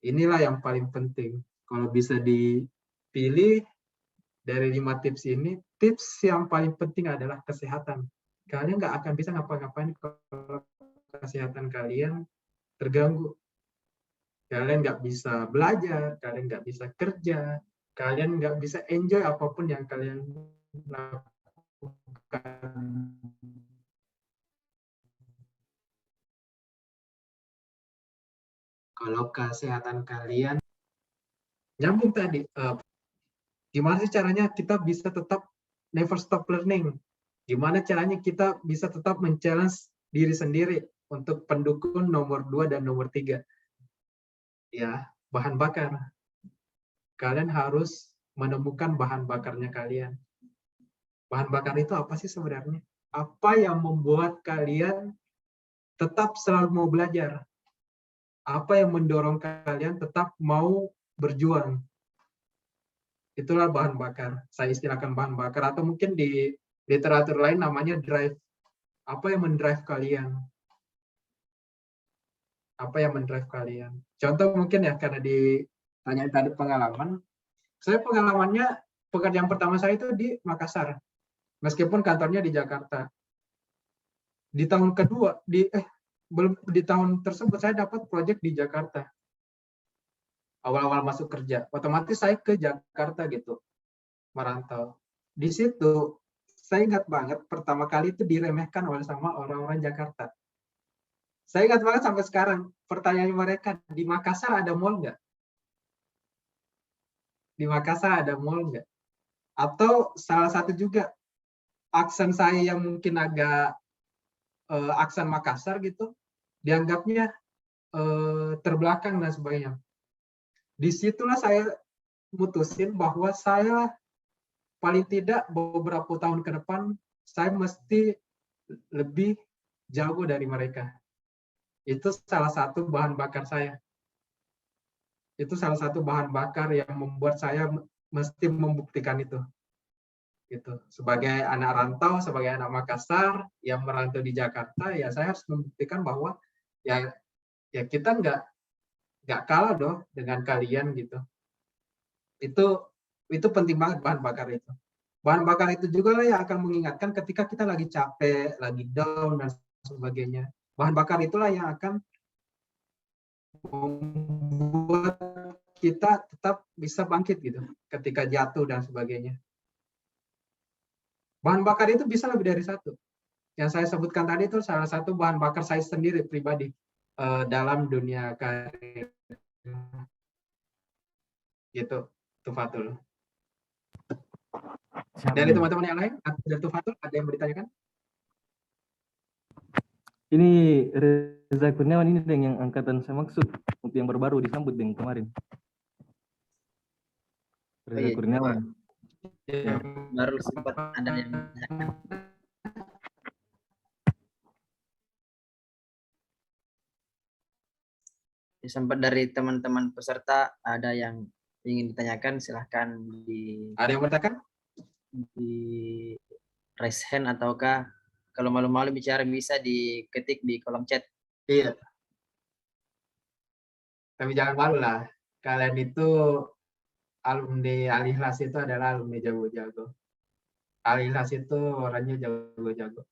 Inilah yang paling penting. Kalau bisa dipilih dari 5 tips ini, tips yang paling penting adalah kesehatan. Kalian nggak akan bisa ngapa-ngapain kalau kesehatan kalian terganggu. Kalian nggak bisa belajar, kalian nggak bisa kerja, kalian nggak bisa enjoy apapun yang kalian lakukan. Kalau kesehatan kalian nyambung tadi, gimana sih caranya kita bisa tetap never stop learning? Gimana caranya kita bisa tetap men-challenge diri sendiri untuk pendukung nomor 2 dan nomor 3? Ya, bahan bakar. Kalian harus menemukan bahan bakarnya kalian. Bahan bakar itu apa sih sebenarnya? Apa yang membuat kalian tetap selalu mau belajar? Apa yang mendorong kalian tetap mau berjuang? Itulah bahan bakar. Saya istilahkan bahan bakar, atau mungkin di literatur lain namanya drive. Apa yang mendrive kalian? Apa yang mendrive kalian? Contoh mungkin ya, karena ditanya tadi pengalaman. Saya pengalamannya, pekerjaan pertama saya itu di Makassar. Meskipun kantornya di Jakarta. Di tahun kedua, di tahun tersebut saya dapat proyek di Jakarta. Awal-awal masuk kerja, otomatis saya ke Jakarta gitu, merantau. Di situ, saya ingat banget pertama kali itu diremehkan oleh sama orang-orang Jakarta. Saya ingat banget sampai sekarang, pertanyaan mereka, di Makassar ada mall nggak? Di Makassar ada mall nggak? Atau salah satu juga, aksen saya yang mungkin agak aksen Makassar gitu, dianggapnya terbelakang dan sebagainya. Disitulah saya mutusin bahwa saya paling tidak beberapa tahun ke depan saya mesti lebih jago dari mereka. Itu salah satu bahan bakar saya. Itu salah satu bahan bakar yang membuat saya mesti membuktikan itu. Gitu. Sebagai anak rantau, sebagai anak Makassar yang merantau di Jakarta, ya saya harus membuktikan bahwa ya kita nggak kalah dong dengan kalian gitu. Itu penting banget bahan bakar itu. Bahan bakar itu juga lah yang akan mengingatkan ketika kita lagi capek, lagi down dan sebagainya. Bahan bakar itulah yang akan membuat kita tetap bisa bangkit gitu ketika jatuh dan sebagainya. Bahan bakar itu bisa lebih dari satu. Yang saya sebutkan tadi itu salah satu bahan bakar saya sendiri pribadi dalam dunia karir. Gitu, Tufatul. Dari teman-teman yang lain, dari Tufatul, ada yang mau ditanyakan? Ini Reza Kurniawan ini Deng, yang angkatan saya maksud, untuk yang baru disambut Deng kemarin. Reza iya, Kurniawan. Ya. baru sempat ada yang menanyakan. Sempat dari teman-teman peserta ada yang ingin ditanyakan, silahkan Ada yang bertanyakan? di raise hand, ataukah kalau malu-malu bicara bisa diketik di kolom chat. Iya. Tapi jangan malu lah. Kalian itu alumni Al-Ikhlas itu adalah alumni jago-jago. Al-Ikhlas itu orangnya jago-jago.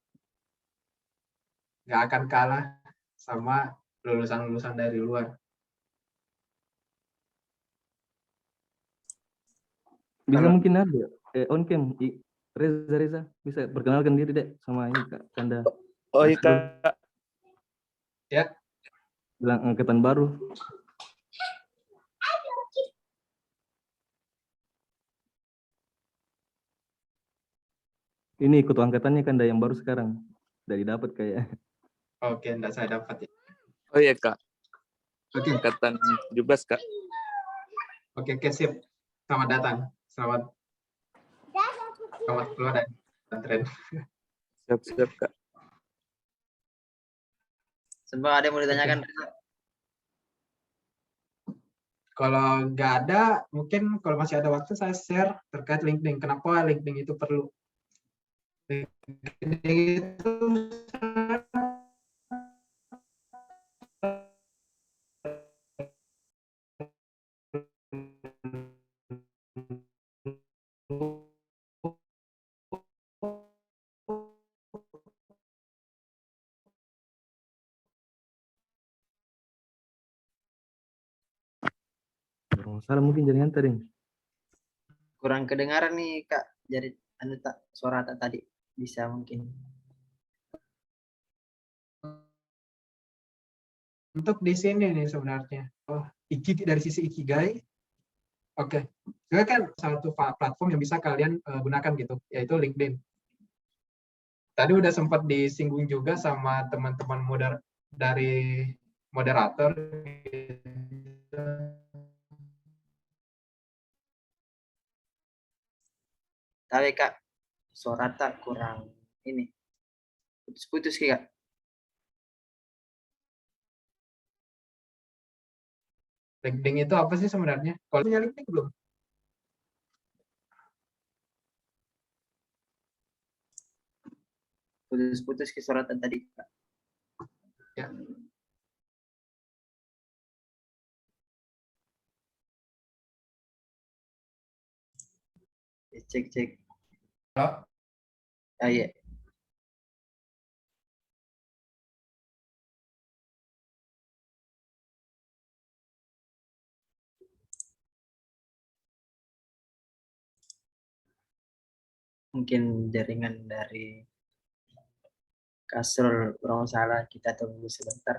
Nggak akan kalah sama lulusan-lulusan dari luar. Bisa mungkin ada on cam Reza bisa perkenalkan diri Dek sama ini Kak Kanda. Oh iya Kak. Ya. Bilang angkatan baru. Ini ikut angkatannya Kanda yang baru sekarang. Dari dapat kayak. Oke, enggak saya dapat ya. Oh iya Kak. Oke. Angkatan 17 Kak. Oke, sip. Selamat datang. Selamat keluar dari pesantren. Siap-siap Kak. Semua ada yang mau ditanyakan? Kalau nggak ada, mungkin kalau masih ada waktu saya share terkait LinkedIn. Kenapa LinkedIn itu perlu? LinkedIn itu Salah mungkin jaringan tadi. Kurang kedengaran nih Kak, jadi suara tak tadi bisa mungkin. untuk di sini nih sebenarnya. Dari sisi Ikigai, oke. Itu kan satu platform yang bisa kalian gunakan gitu, yaitu LinkedIn. Tadi udah sempat disinggung juga sama teman-teman dari moderator. Tapi Kak, suara tak kurang ini. Putus-putus Kak. LinkedIn itu apa sih sebenarnya? Kalau punya LinkedIn belum? Putus-putus ke suara tadi Kak. Ya. Cek. Halo? Ah, iya. Mungkin jaringan dari Kasrul kurang salah, kita tunggu sebentar.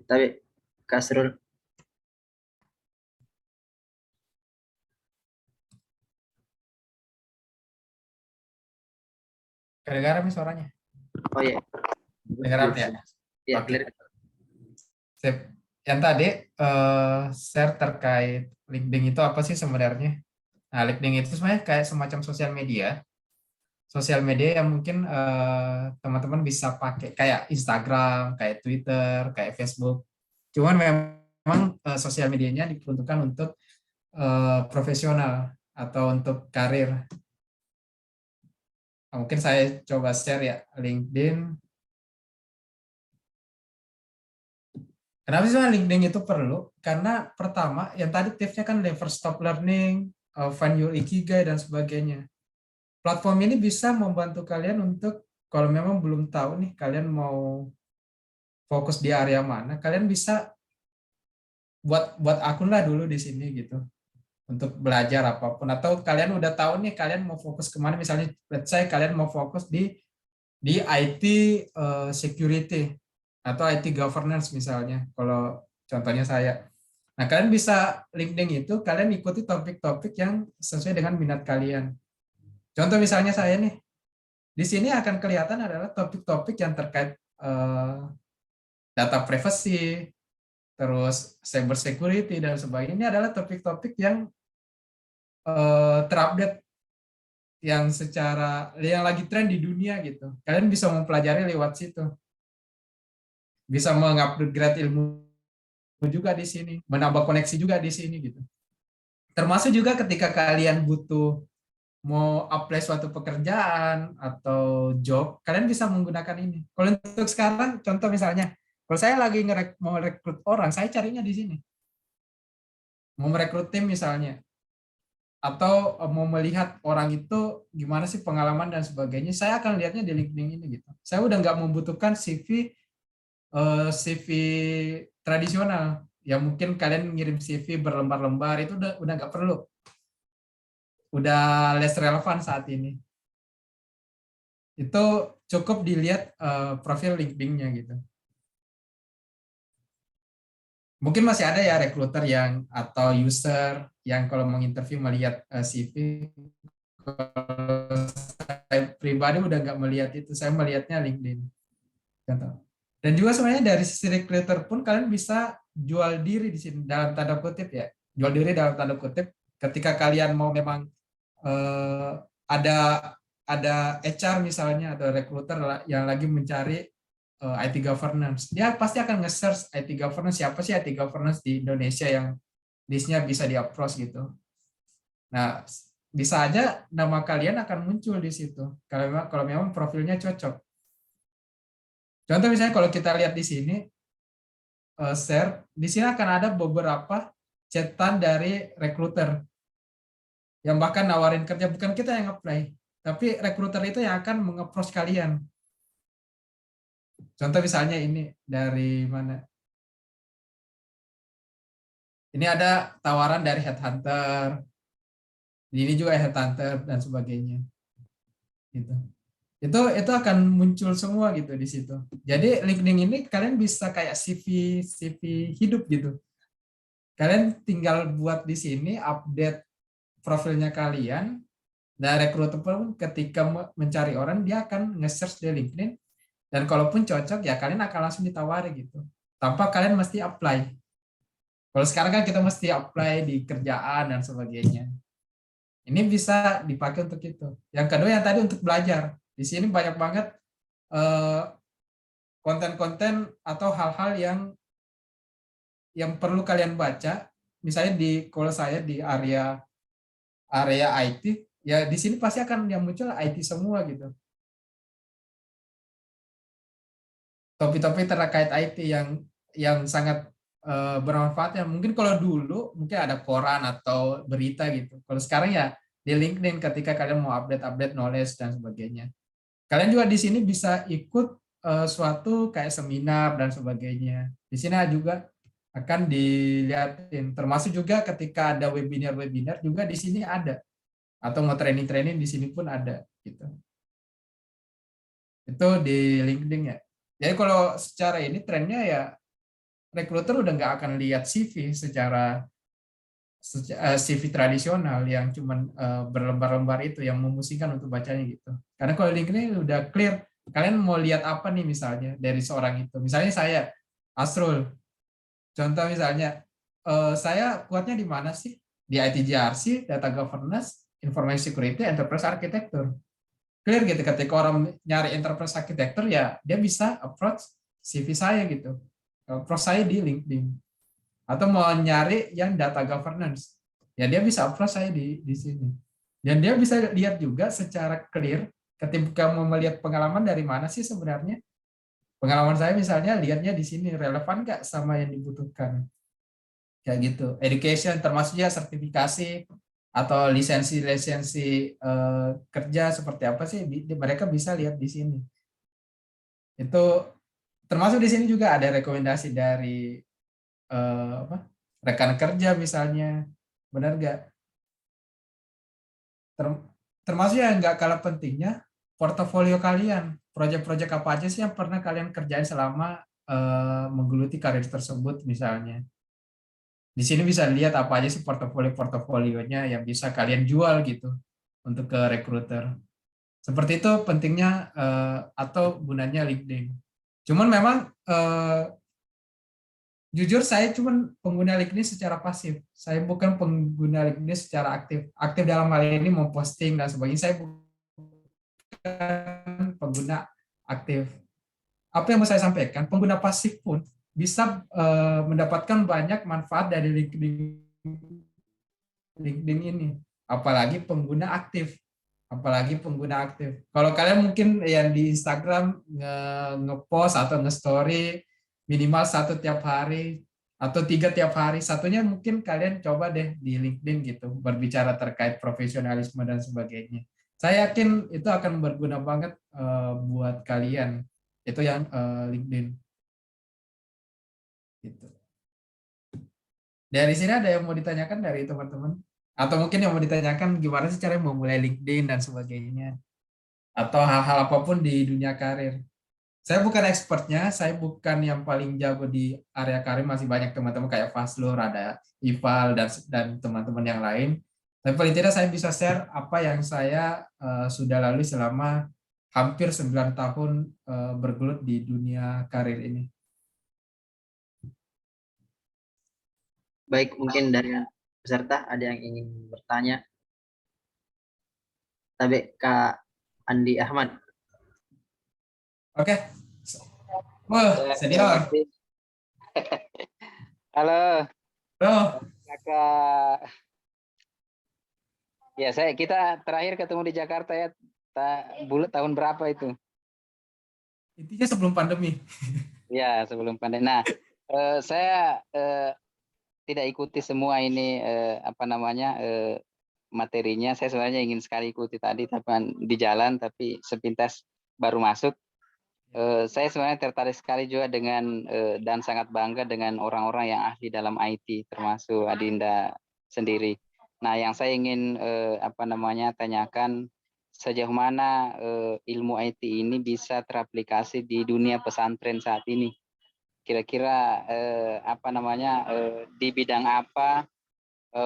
Tapi Kasrul, Kedengaran nih suaranya? Oh iya, Kedengaran ya? iya Oke. clear. Sip. Yang tadi share terkait LinkedIn itu apa sih sebenarnya? Nah, LinkedIn itu sebenarnya kayak semacam sosial media. Sosial media yang mungkin teman-teman bisa pakai kayak Instagram, kayak Twitter, kayak Facebook. Cuman memang sosial medianya diperuntukkan untuk profesional atau untuk karir. Nah, mungkin saya coba share ya LinkedIn. Kenapa sih LinkedIn itu perlu? Karena pertama, yang tadi tipsnya kan never stop learning, find your ikigai, dan sebagainya. Platform ini bisa membantu kalian untuk, kalau memang belum tahu nih, kalian mau fokus di area mana, kalian bisa buat akun lah dulu di sini gitu, untuk belajar apapun. Atau kalian udah tahu nih, kalian mau fokus kemana, misalnya let's say kalian mau fokus di IT security atau IT governance misalnya, kalau contohnya saya. Nah, kalian bisa LinkedIn itu, kalian ikuti topik-topik yang sesuai dengan minat kalian. Contoh misalnya saya nih, di sini akan kelihatan adalah topik-topik yang terkait data privacy, terus cyber security, dan sebagainya. Ini adalah topik-topik yang terupdate, yang lagi tren di dunia gitu. Kalian bisa mempelajari lewat situ. Bisa mengupgrade ilmu juga di sini, menambah koneksi juga di sini gitu. Termasuk juga ketika kalian butuh mau apply suatu pekerjaan atau job, kalian bisa menggunakan ini. Kalau untuk sekarang, contoh misalnya, kalau saya lagi mau rekrut orang, saya carinya di sini. Mau merekrut tim misalnya, atau mau melihat orang itu gimana sih pengalaman dan sebagainya, saya akan lihatnya di LinkedIn ini gitu. Saya udah nggak membutuhkan CV tradisional yang mungkin kalian ngirim CV berlembar-lembar, itu udah nggak perlu, udah less relevan saat ini. Itu cukup dilihat profil LinkedIn-nya gitu. Mungkin masih ada ya recruiter yang atau user yang kalau menginterview melihat CV. Saya pribadi udah nggak melihat itu, saya melihatnya LinkedIn. Contoh. Dan juga sebenarnya dari sisi recruiter pun kalian bisa jual diri di sini dalam tanda kutip ya. Jual diri dalam tanda kutip ketika kalian mau memang ada HR misalnya atau recruiter yang lagi mencari IT governance. Dia pasti akan nge-search IT governance, siapa sih IT governance di Indonesia yang listnya bisa di-approach gitu. Nah, bisa aja nama kalian akan muncul di situ kalau memang profilnya cocok. Contoh misalnya kalau kita lihat di sini, share, di sini akan ada beberapa chatan dari recruiter yang bahkan nawarin kerja, bukan kita yang apply, tapi recruiter itu yang akan meng-approach kalian. Contoh misalnya ini dari mana? Ini ada tawaran dari headhunter, ini juga headhunter dan sebagainya. Gitu. Itu akan muncul semua gitu di situ. Jadi LinkedIn ini kalian bisa kayak CV hidup gitu. Kalian tinggal buat di sini update profilnya kalian, dan recruiter pun ketika mencari orang dia akan nge-search di LinkedIn, dan kalaupun cocok ya kalian akan langsung ditawari gitu. Tanpa kalian mesti apply. Kalau sekarang kan kita mesti apply di kerjaan dan sebagainya. Ini bisa dipakai untuk itu. Yang kedua yang tadi untuk belajar. Di sini banyak banget konten-konten atau hal-hal yang perlu kalian baca. Misalnya kalau saya di area IT, ya di sini pasti akan yang muncul IT semua gitu. Topik-topik terkait IT yang sangat bermanfaat ya. Mungkin kalau dulu mungkin ada koran atau berita gitu. Kalau sekarang ya di LinkedIn ketika kalian mau update knowledge dan sebagainya. Kalian juga di sini bisa ikut suatu kayak seminar dan sebagainya. Di sini juga akan dilihatin. Termasuk juga ketika ada webinar juga di sini ada. Atau mau training di sini pun ada gitu. Itu di LinkedIn ya. Jadi kalau secara ini trennya ya recruiter udah nggak akan lihat CV secara CV tradisional yang cuman berlembar-lembar itu yang memusingkan untuk bacanya gitu. Karena kalau LinkedIn udah clear, kalian mau lihat apa nih misalnya dari seorang itu. Misalnya saya, Asrul, contoh misalnya, saya kuatnya di mana sih? Di IT/GRC, Data Governance, Information Security, Enterprise Architecture. Clear gitu, ketika orang nyari Enterprise Architecture ya dia bisa approach CV saya gitu. Approach saya di LinkedIn. Atau mau nyari yang data governance, ya dia bisa approach saya di sini. Dan dia bisa lihat juga secara clear ketika mau melihat pengalaman dari mana sih sebenarnya. Pengalaman saya misalnya lihatnya di sini relevan nggak sama yang dibutuhkan. Kayak gitu. Education termasuknya sertifikasi atau lisensi kerja seperti apa sih mereka bisa lihat di sini. Itu termasuk di sini juga ada rekomendasi dari rekan kerja misalnya, benar nggak? Termasuk yang nggak kalah pentingnya portofolio kalian, proyek-proyek apa aja sih yang pernah kalian kerjain selama menggeluti karir tersebut misalnya. Di sini bisa lihat apa aja sih portofolionya yang bisa kalian jual gitu untuk ke recruiter. Seperti itu pentingnya atau gunanya LinkedIn. Cuman memang jujur saya cuma pengguna LinkedIn secara pasif. Saya bukan pengguna LinkedIn secara aktif. Aktif dalam hal ini memposting dan sebagainya. Saya bukan pengguna aktif. Apa yang mau saya sampaikan? Pengguna pasif pun bisa mendapatkan banyak manfaat dari LinkedIn ini. Apalagi pengguna aktif. Kalau kalian mungkin yang di Instagram nge-post atau nge-story minimal 1 tiap hari atau 3 tiap hari, satunya mungkin kalian coba deh di LinkedIn gitu, berbicara terkait profesionalisme dan sebagainya. Saya yakin itu akan berguna banget buat kalian. Itu yang LinkedIn. Gitu. Dari sini ada yang mau ditanyakan dari teman-teman? Atau mungkin yang mau ditanyakan gimana sih cara memulai LinkedIn dan sebagainya? Atau hal-hal apapun di dunia karir. Saya bukan expertnya, saya bukan yang paling jago di area karir, masih banyak teman-teman kayak Faslur, ada Ival, dan teman-teman yang lain. Tapi paling tidak saya bisa share apa yang saya sudah lalui selama hampir 9 tahun bergelut di dunia karir ini. Baik, mungkin dari peserta ada yang ingin bertanya. Tapi Kak Andi Ahmad. Oke. Wah, senior. Halo. Halo. Kakak. Ya, kita terakhir ketemu di Jakarta ya. Tahun berapa itu? Intinya sebelum pandemi. Ya, sebelum pandemi. Nah, saya tidak ikuti semua ini materinya. Saya sebenarnya ingin sekali ikuti tadi tapi di jalan, tapi sepintas baru masuk. Saya sebenarnya tertarik sekali juga dengan dan sangat bangga dengan orang-orang yang ahli dalam IT, termasuk Adinda sendiri. Nah, yang saya ingin tanyakan, sejauh mana ilmu IT ini bisa teraplikasi di dunia pesantren saat ini? Kira-kira di bidang apa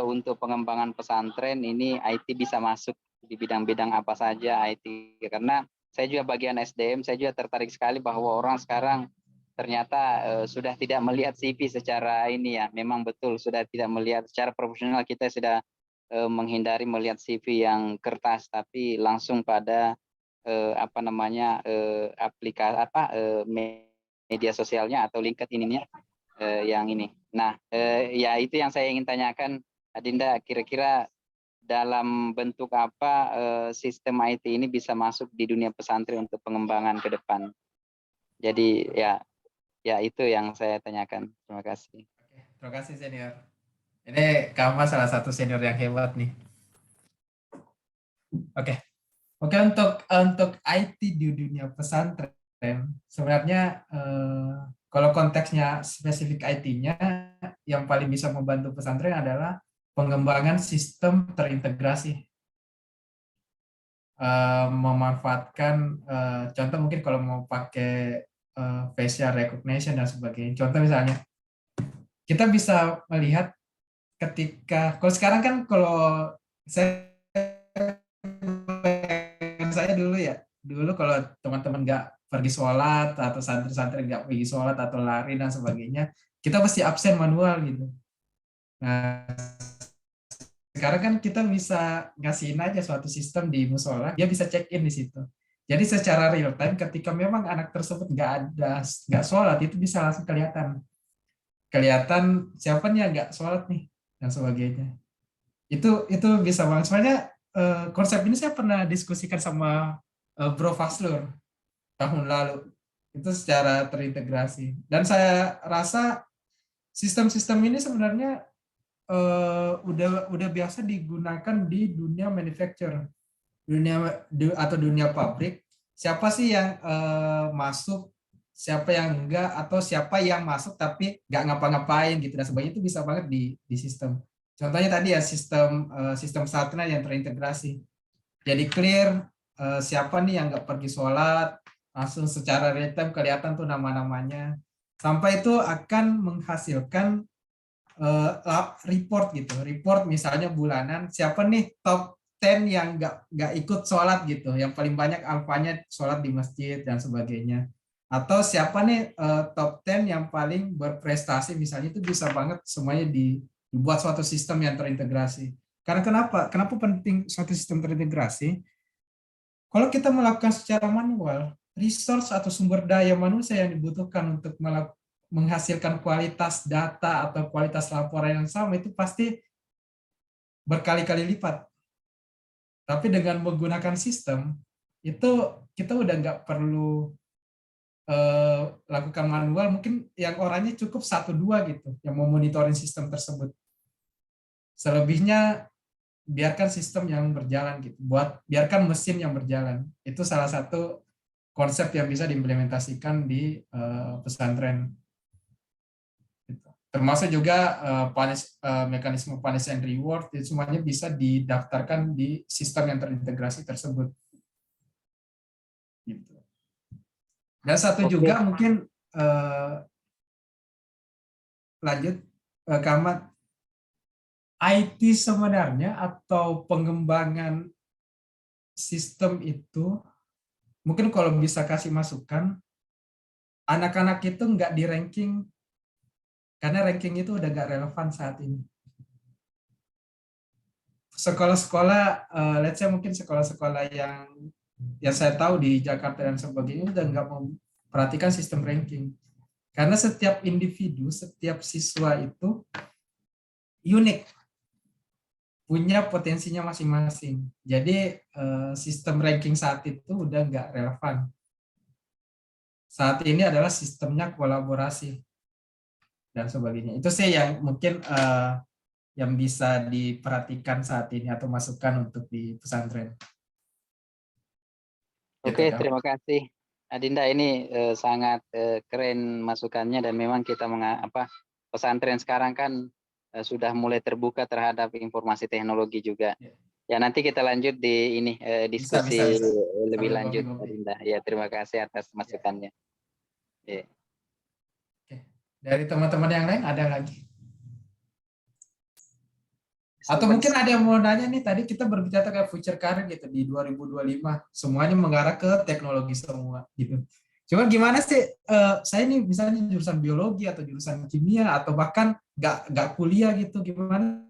untuk pengembangan pesantren ini IT bisa masuk di bidang-bidang apa saja IT? Karena saya juga bagian SDM, saya juga tertarik sekali bahwa orang sekarang ternyata sudah tidak melihat CV secara ini ya, memang betul sudah tidak melihat secara profesional, kita sudah menghindari melihat CV yang kertas, tapi langsung pada media sosialnya atau LinkedIn ininya yang ini. Nah, ya itu yang saya ingin tanyakan, Adinda, kira-kira dalam bentuk apa sistem IT ini bisa masuk di dunia pesantren untuk pengembangan ke depan. Jadi ya itu yang saya tanyakan. Terima kasih. Oke, terima kasih senior. Ini Kama salah satu senior yang hebat nih. Oke, untuk IT di dunia pesantren sebenarnya kalau konteksnya spesifik IT-nya yang paling bisa membantu pesantren adalah pengembangan sistem terintegrasi, memanfaatkan contoh mungkin kalau mau pakai facial recognition dan sebagainya. Contoh misalnya kita bisa melihat kalau sekarang kan kalau saya dulu kalau teman-teman nggak pergi sholat atau santri-santri nggak pergi sholat atau lari dan sebagainya, kita pasti absen manual gitu. Nah, sekarang kan kita bisa ngasihin aja suatu sistem di musola, dia bisa check in di situ. Jadi secara real time ketika memang anak tersebut nggak sholat, itu bisa langsung kelihatan siapa nih yang nggak sholat nih dan sebagainya. Itu bisa banget. Sebenarnya konsep ini saya pernah diskusikan sama Bro Faslur tahun lalu. Itu secara terintegrasi. Dan saya rasa sistem-sistem ini sebenarnya udah biasa digunakan di dunia manufacture, atau dunia pabrik. Siapa sih yang masuk, siapa yang enggak, atau siapa yang masuk tapi nggak ngapa-ngapain gitu dan sebagainya, itu bisa banget di sistem. Contohnya tadi ya sistem Satna yang terintegrasi. Jadi clear siapa nih yang nggak pergi sholat, langsung secara real time kelihatan tuh nama-namanya. Sampai itu akan menghasilkan report gitu. Report misalnya bulanan, siapa nih top 10 yang nggak ikut sholat gitu, yang paling banyak alfanya sholat di masjid dan sebagainya. Atau siapa nih top 10 yang paling berprestasi misalnya, itu bisa banget semuanya dibuat suatu sistem yang terintegrasi. Karena kenapa penting suatu sistem terintegrasi? Kalau kita melakukan secara manual, resource atau sumber daya manusia yang dibutuhkan untuk menghasilkan kualitas data atau kualitas laporan yang sama itu pasti berkali-kali lipat. Tapi dengan menggunakan sistem, itu kita udah nggak perlu lakukan manual, mungkin yang orangnya cukup 1-2 gitu, yang memonitoring sistem tersebut. Selebihnya biarkan sistem yang berjalan gitu, biarkan mesin yang berjalan. Itu salah satu konsep yang bisa diimplementasikan di pesantren. Termasuk juga mekanisme punish and reward, itu semuanya bisa didaftarkan di sistem yang terintegrasi tersebut. Gitu. Dan satu juga mungkin lanjut ke Ahmad, IT sebenarnya atau pengembangan sistem itu, mungkin kalau bisa kasih masukan, anak-anak itu nggak di ranking, karena ranking itu udah nggak relevan saat ini. Sekolah-sekolah, let's say mungkin sekolah-sekolah yang saya tahu di Jakarta dan sebagainya udah nggak memperhatikan sistem ranking. Karena setiap individu, setiap siswa itu unik, punya potensinya masing-masing. Jadi sistem ranking saat itu udah nggak relevan. Saat ini adalah sistemnya kolaborasi dan sebagainya. Itu sih yang mungkin yang bisa diperhatikan saat ini atau masukan untuk di pesantren. Oke, terima kasih Adinda, ini sangat keren masukannya, dan memang kita pesantren sekarang kan sudah mulai terbuka terhadap informasi teknologi juga. Ya, nanti kita lanjut di ini diskusi bisa. Lebih lanjut Adinda. Ya, terima kasih atas masukannya. Ya. Oke. Dari teman-teman yang lain ada lagi? Atau mungkin ada yang mau nanya nih, tadi kita berbicara kayak future career gitu di 2025, semuanya mengarah ke teknologi semua gitu. Cuma gimana sih, saya nih misalnya jurusan biologi atau jurusan kimia atau bahkan nggak kuliah gitu, gimana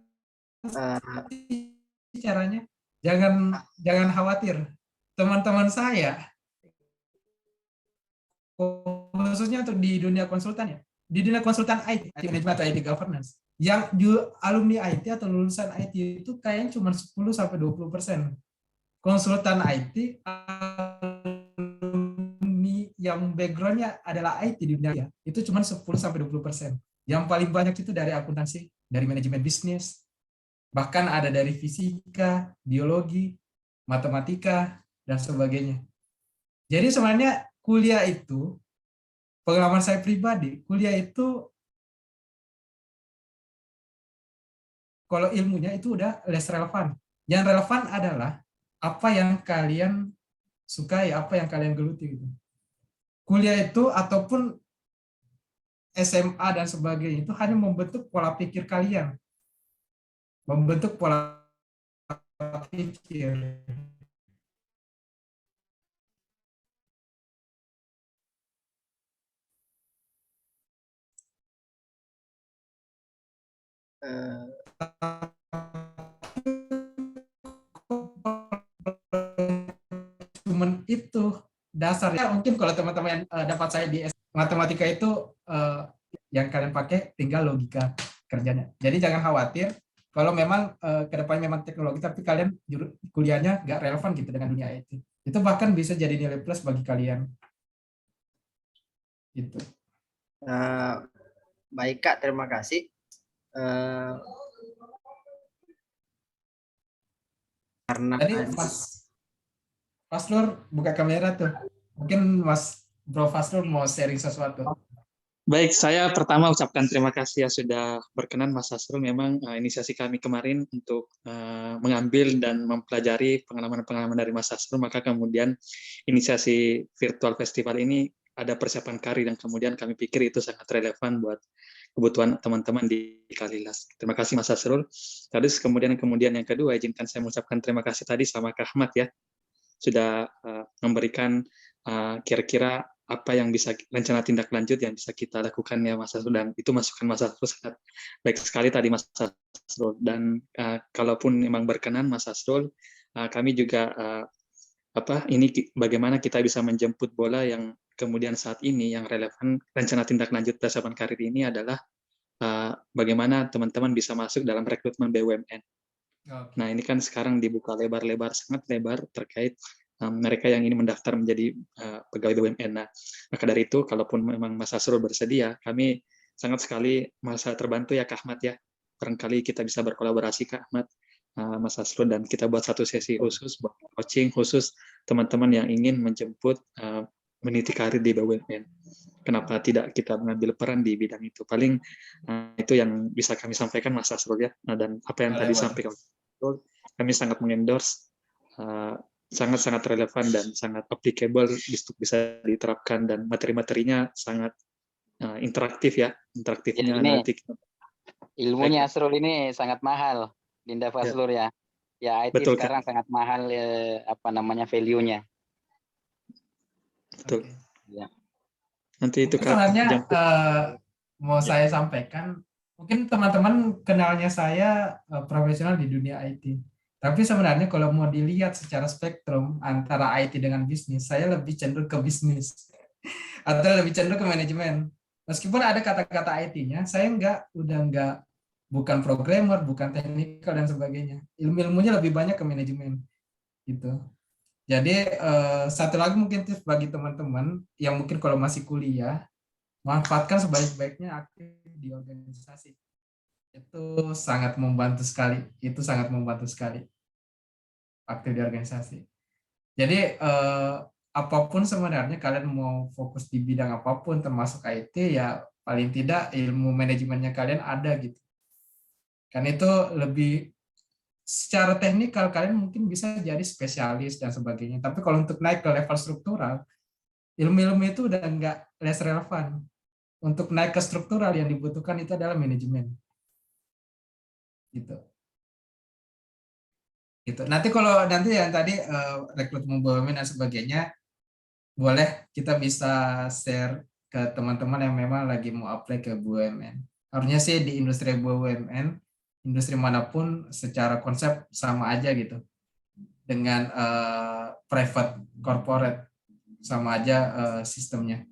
caranya? Jangan khawatir, teman-teman saya khususnya untuk di dunia konsultan ya, di dunia konsultan IT management atau IT governance, yang alumni IT atau lulusan IT itu kayaknya cuma 10-20%. Konsultan IT alumni yang backgroundnya adalah IT di dunia itu cuma 10-20%. Yang paling banyak itu dari akuntansi, dari manajemen bisnis, bahkan ada dari fisika, biologi, matematika, dan sebagainya. Jadi sebenarnya kuliah itu, pengalaman saya pribadi, kuliah itu kalau ilmunya itu udah less relevan. Yang relevan adalah apa yang kalian sukai, apa yang kalian geluti. Gitu. Kuliah itu ataupun SMA dan sebagainya itu hanya membentuk pola pikir kalian. membentuk pola pikir. Cuman itu dasarnya. Mungkin kalau teman-teman yang dapat saya di matematika itu yang kalian pakai tinggal logika kerjanya. Jadi jangan khawatir kalau memang kedepannya memang teknologi tapi kalian kuliahnya nggak relevan gitu dengan dunia IT. Itu bahkan bisa jadi nilai plus bagi kalian. Gitu. Baik Kak, terima kasih. Karena Tadi Mas Nur buka kamera tuh. Mungkin Mas Bro Faslur mau sharing sesuatu. Baik, saya pertama ucapkan terima kasih ya sudah berkenan Mas Asrul. Memang inisiasi kami kemarin untuk mengambil dan mempelajari pengalaman-pengalaman dari Mas Asrul, maka kemudian inisiasi virtual festival ini ada persiapan karir yang kemudian kami pikir itu sangat relevan buat kebutuhan teman-teman di Kalilas. Terima kasih Mas Asrul. Terus kemudian yang kedua, izinkan saya mengucapkan terima kasih tadi sama Kak Ahmad ya, sudah memberikan kira-kira apa yang bisa rencana tindak lanjut yang bisa kita lakukan ya Mas Asrul, dan itu masukan Mas Asrul sangat baik sekali tadi Mas Asrul. Dan kalaupun memang berkenan Mas Asrul, kami juga ini bagaimana kita bisa menjemput bola yang kemudian saat ini yang relevan rencana tindak lanjut persiapan karir ini adalah bagaimana teman-teman bisa masuk dalam rekrutmen BUMN. Nah ini kan sekarang dibuka lebar-lebar, sangat lebar terkait mereka yang ingin mendaftar menjadi pegawai BUMN. Nah, maka dari itu, kalaupun memang Mas Asrul bersedia, kami sangat sekali merasa terbantu ya Kak Ahmad ya. Barangkali kita bisa berkolaborasi Kak Ahmad, Mas Asrul, dan kita buat satu sesi khusus, buat coaching khusus teman-teman yang ingin menjemput meniti karir di BUMN. Kenapa tidak kita mengambil peran di bidang itu? Paling itu yang bisa kami sampaikan Mas Asrul ya. Nah, dan apa yang tadi sampaikan kami sangat mengendorse, sangat-sangat relevan dan sangat applicable, bisa diterapkan, dan materi-materinya sangat interaktif ya, interaktifnya Ya, ini nanti. Ilmunya Asrul ini sangat mahal, Dinda Faslur ya. Ya IT Betul, sekarang Kak. sangat mahal value-nya. Betul. Ya. Nanti itu Mungkin Kak. sebenarnya mau saya sampaikan, mungkin teman-teman kenalnya saya profesional di dunia IT. Tapi sebenarnya kalau mau dilihat secara spektrum antara IT dengan bisnis, saya lebih cenderung ke bisnis atau lebih cenderung ke manajemen. Meskipun ada kata-kata IT-nya, saya bukan programmer, bukan teknikal dan sebagainya. Ilmu-ilmunya lebih banyak ke manajemen gitu. Jadi satu lagi mungkin tips bagi teman-teman yang mungkin kalau masih kuliah, manfaatkan sebaik-baiknya aktif di organisasi. Itu sangat membantu sekali. Aktif di organisasi. Jadi apapun sebenarnya kalian mau fokus di bidang apapun termasuk IT, ya paling tidak ilmu manajemennya kalian ada gitu. Kan itu lebih secara teknikal kalian mungkin bisa jadi spesialis dan sebagainya. Tapi kalau untuk naik ke level struktural, ilmu-ilmu itu udah nggak less relevan. Untuk naik ke struktural yang dibutuhkan itu adalah manajemen. Gitu. Nanti kalau yang tadi rekrutmen BUMN dan sebagainya, boleh kita bisa share ke teman-teman yang memang lagi mau apply ke BUMN. Harusnya sih di industri BUMN, industri manapun secara konsep sama aja gitu. Dengan private corporate sama aja sistemnya.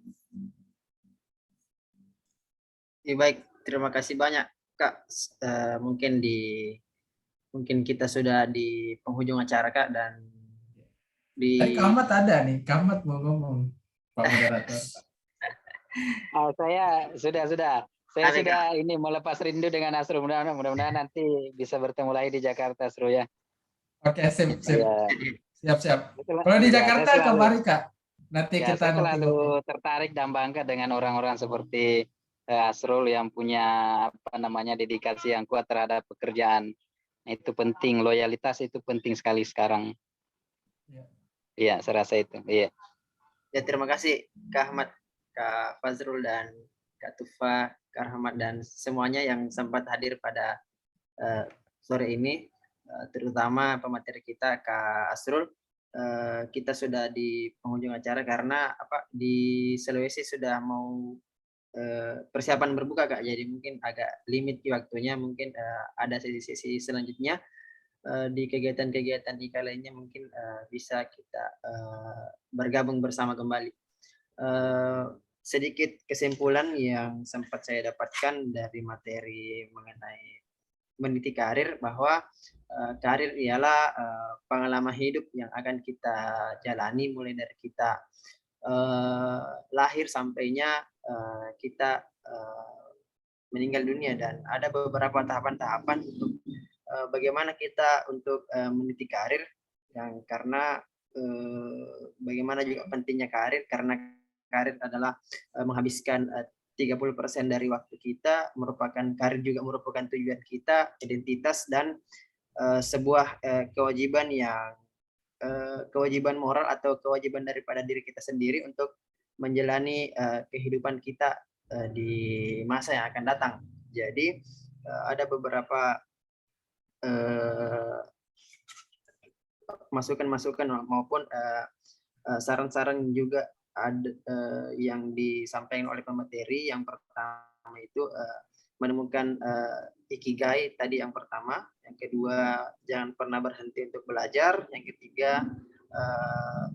Ya, baik, terima kasih banyak Kak. Mungkin kita sudah di penghujung acara Kak, dan Kamat ada nih, Kamat mau ngomong, Pak Moderator. Saya sudah. Saya Amin, sudah ini melepas rindu dengan Asrul. Mudah-mudahan nanti bisa bertemu lagi di Jakarta, Asrul ya. Oke, sip. Ya. Siap. Kalau di Jakarta kemari Kak. Nanti Ya, kita saya selalu ngopi-ngopi. tertarik dan bangga dengan orang-orang seperti Asrul yang punya dedikasi yang kuat terhadap pekerjaan. Itu penting, loyalitas itu penting sekali sekarang. Iya, saya rasa itu. Iya. Ya, terima kasih Kak Ahmad, Kak Fazrul, dan Kak Tufa, Kak Ahmad, dan semuanya yang sempat hadir pada sore ini, terutama pemateri kita Kak Asrul. Kita sudah di penghujung acara karena di Sulawesi sudah mau persiapan berbuka Kak, jadi mungkin agak limit waktunya, mungkin ada sesi-sesi selanjutnya di kegiatan-kegiatan IKA lainnya mungkin bisa kita bergabung bersama kembali. Sedikit kesimpulan yang sempat saya dapatkan dari materi mengenai meniti karir, bahwa karir ialah pengalaman hidup yang akan kita jalani mulai dari kita lahir sampainya kita meninggal dunia, dan ada beberapa tahapan-tahapan untuk bagaimana kita untuk meniti karir, yang karena bagaimana juga pentingnya karir, karena karir adalah menghabiskan 30% dari waktu kita, merupakan karir juga merupakan tujuan kita, identitas, dan sebuah kewajiban yang kewajiban moral atau kewajiban daripada diri kita sendiri untuk menjalani kehidupan kita di masa yang akan datang. Jadi ada beberapa masukan-masukan maupun saran-saran juga ada yang disampaikan oleh pemateri. Yang pertama itu menemukan ikigai tadi yang pertama, yang kedua jangan pernah berhenti untuk belajar, yang ketiga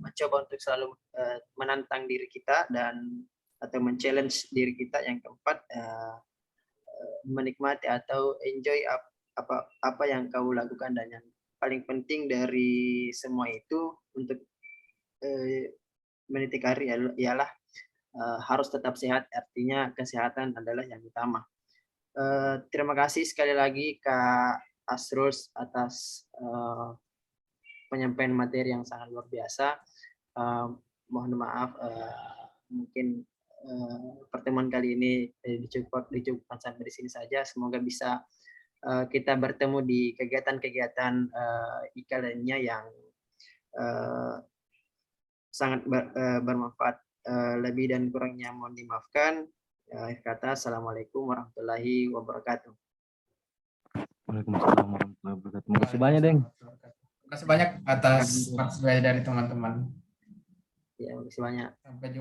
mencoba untuk selalu menantang diri kita dan atau men-challenge diri kita, yang keempat menikmati atau enjoy apa yang kau lakukan, dan yang paling penting dari semua itu untuk meniti karir ialah harus tetap sehat, artinya kesehatan adalah yang utama. Terima kasih sekali lagi Kak Asrul atas penyampaian materi yang sangat luar biasa. Mohon maaf mungkin pertemuan kali ini dicukupkan sampai di sini saja. Semoga bisa kita bertemu di kegiatan-kegiatan IKA lainnya yang sangat bermanfaat. Lebih dan kurangnya mohon dimaafkan. Akhir kata, Assalamualaikum warahmatullahi wabarakatuh. Waalaikumsalam warahmatullahi wabarakatuh. Terima kasih banyak, Deng. Terima kasih banyak atas partisipasi dari teman-teman. Ya, terima kasih banyak. Sampai jumpa.